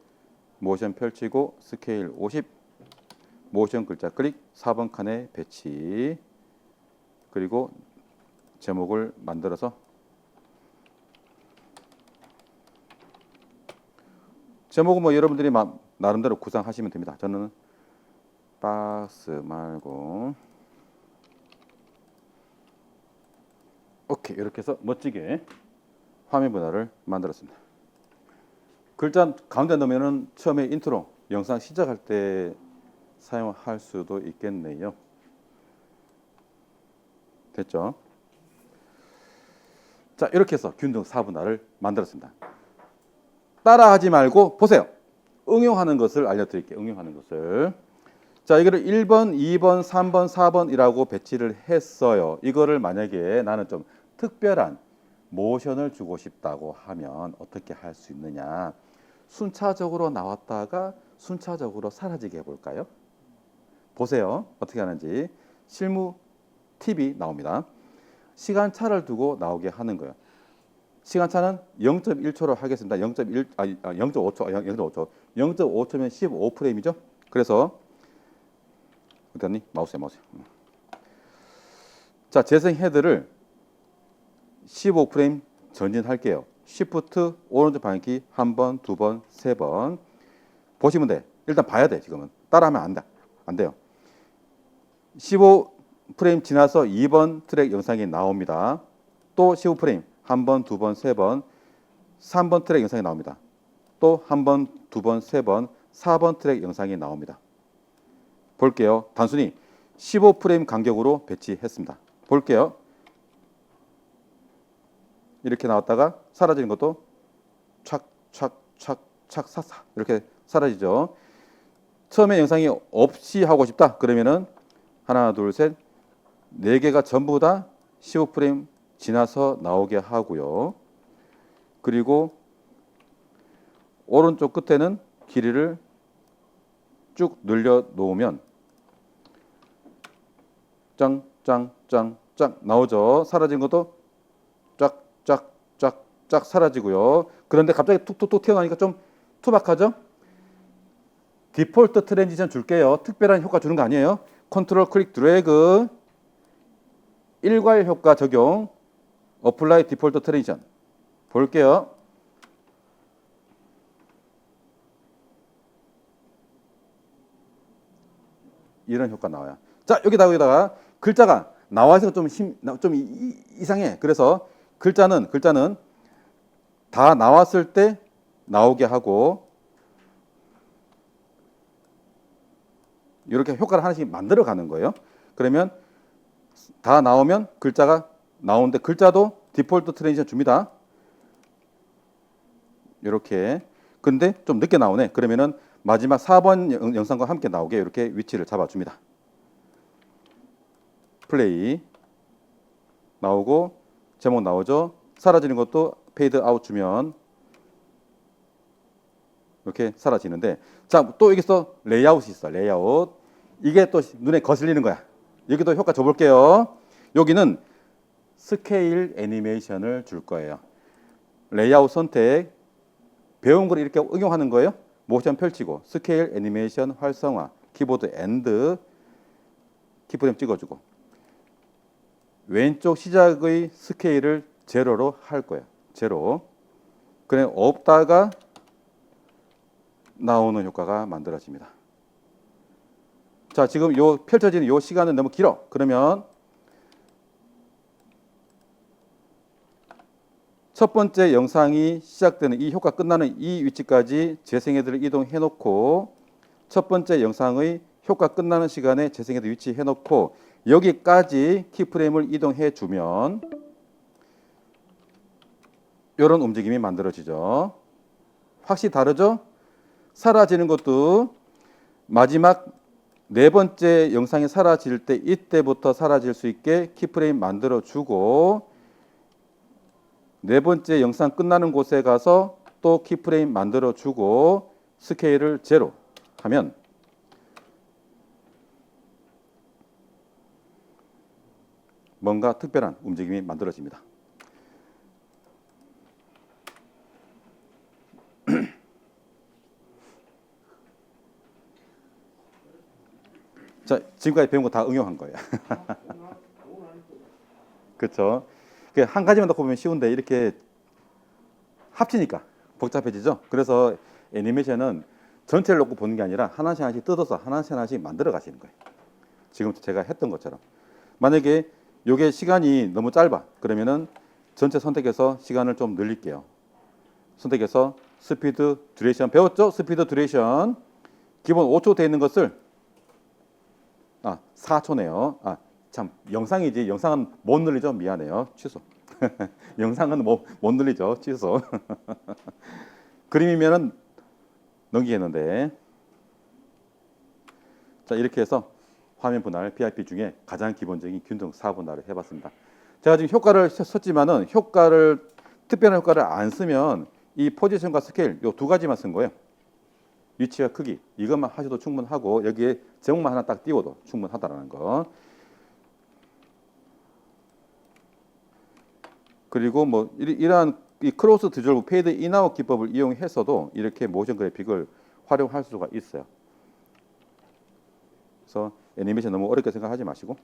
모션 펼치고 스케일 50, 모션 글자 클릭, 4번 칸에 배치, 그리고 제목을 만들어서 제목은 뭐 여러분들이 나름대로 구상하시면 됩니다. 저는 박스 말고 오케이, 이렇게 해서 멋지게 화면 변화를 만들었습니다. 글자 가운데 넣으면은 처음에 인트로 영상 시작할 때 사용할 수도 있겠네요. 됐죠? 자, 이렇게 해서 균등 4분할을 만들었습니다. 따라하지 말고 보세요. 응용하는 것을 알려드릴게요. 응용하는 것을. 자, 이거를 1번, 2번, 3번, 4번이라고 배치를 했어요. 이거를 만약에 나는 좀 특별한 모션을 주고 싶다고 하면 어떻게 할 수 있느냐. 순차적으로 나왔다가 순차적으로 사라지게 해볼까요? 보세요. 어떻게 하는지. 실무 팁이 나옵니다. 시간차를 두고 나오게 하는 거예요. 시간차는 0.1초로 하겠습니다. 0.5초. 0.5초면 15프레임이죠. 그래서 어디갔니? 마우스에. 자, 재생 헤드를 15프레임 전진할게요. Shift 오른쪽 방향키 한 번, 두 번, 세 번. 보시면 돼. 일단 봐야 돼. 지금은 따라하면 안 돼요. 15프레임 지나서 2번 트랙 영상이 나옵니다. 또 15프레임 한 번, 두 번, 세 번, 3번 트랙 영상이 나옵니다. 또 한 번, 두 번, 세 번, 4번 트랙 영상이 나옵니다. 볼게요. 단순히 15프레임 간격으로 배치했습니다. 볼게요. 이렇게 나왔다가 사라지는 것도 착착착착 사사 이렇게 사라지죠. 처음에 영상이 없이 하고 싶다. 그러면은 하나, 둘, 셋, 네 개가 전부 다 15프레임 지나서 나오게 하고요. 그리고 오른쪽 끝에는 길이를 쭉 늘려 놓으면 짱짱짱짱 나오죠. 사라진 것도 쫙쫙쫙쫙 사라지고요. 그런데 갑자기 툭툭툭 튀어나오니까 좀 투박하죠? 디폴트 트랜지션 줄게요. 특별한 효과 주는 거 아니에요. 컨트롤 클릭 드래그 일괄 효과 적용 어플라이 디폴트 트랜지션 볼게요. 이런 효과 나와요. 자, 여기다가 글자가 나와서 좀 이상해. 그래서 글자는 다 나왔을 때 나오게 하고 이렇게 효과를 하나씩 만들어 가는 거예요. 그러면 다 나오면 글자가 나오는데 글자도 디폴트 트랜지션 줍니다. 이렇게. 근데 좀 늦게 나오네. 그러면은 마지막 4번 영상과 함께 나오게 이렇게 위치를 잡아줍니다. 플레이 나오고 제목 나오죠. 사라지는 것도 페이드 아웃 주면 이렇게 사라지는데 자, 또 여기서 레이아웃이 있어. 레이아웃. 이게 또 눈에 거슬리는 거야. 여기도 효과 줘볼게요. 여기는 스케일 애니메이션을 줄 거예요. 레이아웃 선택, 배운 걸 이렇게 응용하는 거예요. 모션 펼치고 스케일 애니메이션 활성화, 키보드 엔드, 키프레임 찍어주고 왼쪽 시작의 스케일을 제로로 할 거예요. 제로. 그냥 없다가 나오는 효과가 만들어집니다. 자, 지금 요 펼쳐지는 요 시간은 너무 길어. 그러면 첫 번째 영상이 시작되는 이 효과 끝나는 이 위치까지 재생헤드를 이동해 놓고 첫 번째 영상의 효과 끝나는 시간에 재생헤드 위치해 놓고 여기까지 키프레임을 이동해 주면 이런 움직임이 만들어지죠. 확실히 다르죠? 사라지는 것도 마지막 네 번째 영상이 사라질 때 이때부터 사라질 수 있게 키프레임 만들어 주고 네 번째 영상 끝나는 곳에 가서 또 키프레임 만들어 주고 스케일을 제로 하면 뭔가 특별한 움직임이 만들어집니다. 자, 지금까지 배운 거 다 응용한 거예요. 그렇죠. 한 가지만 더 보면 쉬운데 이렇게 합치니까 복잡해지죠. 그래서 애니메이션은 전체를 놓고 보는 게 아니라 하나씩 하나씩 뜯어서 하나씩 하나씩 만들어 가시는 거예요. 지금 제가 했던 것처럼. 만약에 이게 시간이 너무 짧아. 그러면은 전체 선택해서 시간을 좀 늘릴게요. 선택해서 스피드 듀레이션 배웠죠? 스피드 듀레이션 기본 5초 돼 있는 것을 4초네요. 참 영상이지 영상은 못 늘리죠. 미안해요. 취소. 영상은 못 늘리죠. 취소. 그림이면은 넘기겠는데. 자, 이렇게 해서 화면 분할 PIP 중에 가장 기본적인 균등 4분할을 해봤습니다. 제가 지금 효과를 썼지만은 특별한 효과를 안 쓰면 이 포지션과 스케일 요 두 가지만 쓴 거예요. 위치와 크기 이것만 하셔도 충분하고 여기에 제목만 하나 딱 띄워도 충분하다라는 거. 그리고 뭐 이러한 이 크로스 디졸브 페이드 인아웃 기법을 이용해서도 이렇게 모션 그래픽을 활용할 수가 있어요. 그래서 애니메이션 너무 어렵게 생각하지 마시고.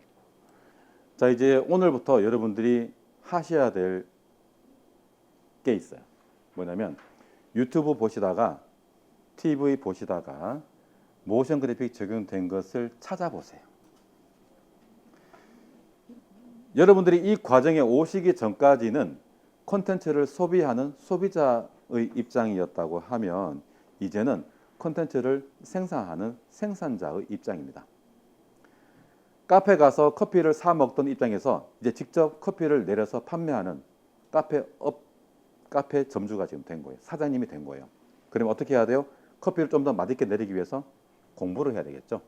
자, 이제 오늘부터 여러분들이 하셔야 될 게 있어요. 뭐냐면 유튜브 보시다가 TV 보시다가 모션 그래픽 적용된 것을 찾아보세요. 여러분들이 이 과정에 오시기 전까지는 콘텐츠를 소비하는 소비자의 입장이었다고 하면 이제는 콘텐츠를 생산하는 생산자의 입장입니다. 카페 가서 커피를 사 먹던 입장에서 이제 직접 커피를 내려서 판매하는 카페 점주가 지금 된 거예요. 사장님이 된 거예요. 그러면 어떻게 해야 돼요? 커피를 좀 더 맛있게 내리기 위해서 공부를 해야 되겠죠.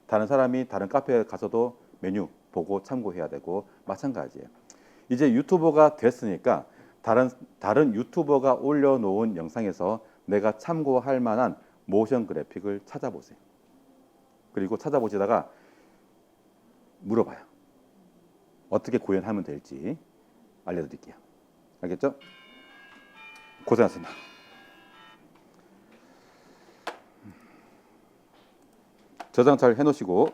다른 사람이 다른 카페에 가서도 메뉴 보고 참고해야 되고 마찬가지예요. 이제 유튜버가 됐으니까 다른 유튜버가 올려놓은 영상에서 내가 참고할 만한 모션 그래픽을 찾아보세요. 그리고 찾아보시다가 물어봐요. 어떻게 구현하면 될지 알려드릴게요. 알겠죠? 고생하셨습니다. 저장 잘 해놓으시고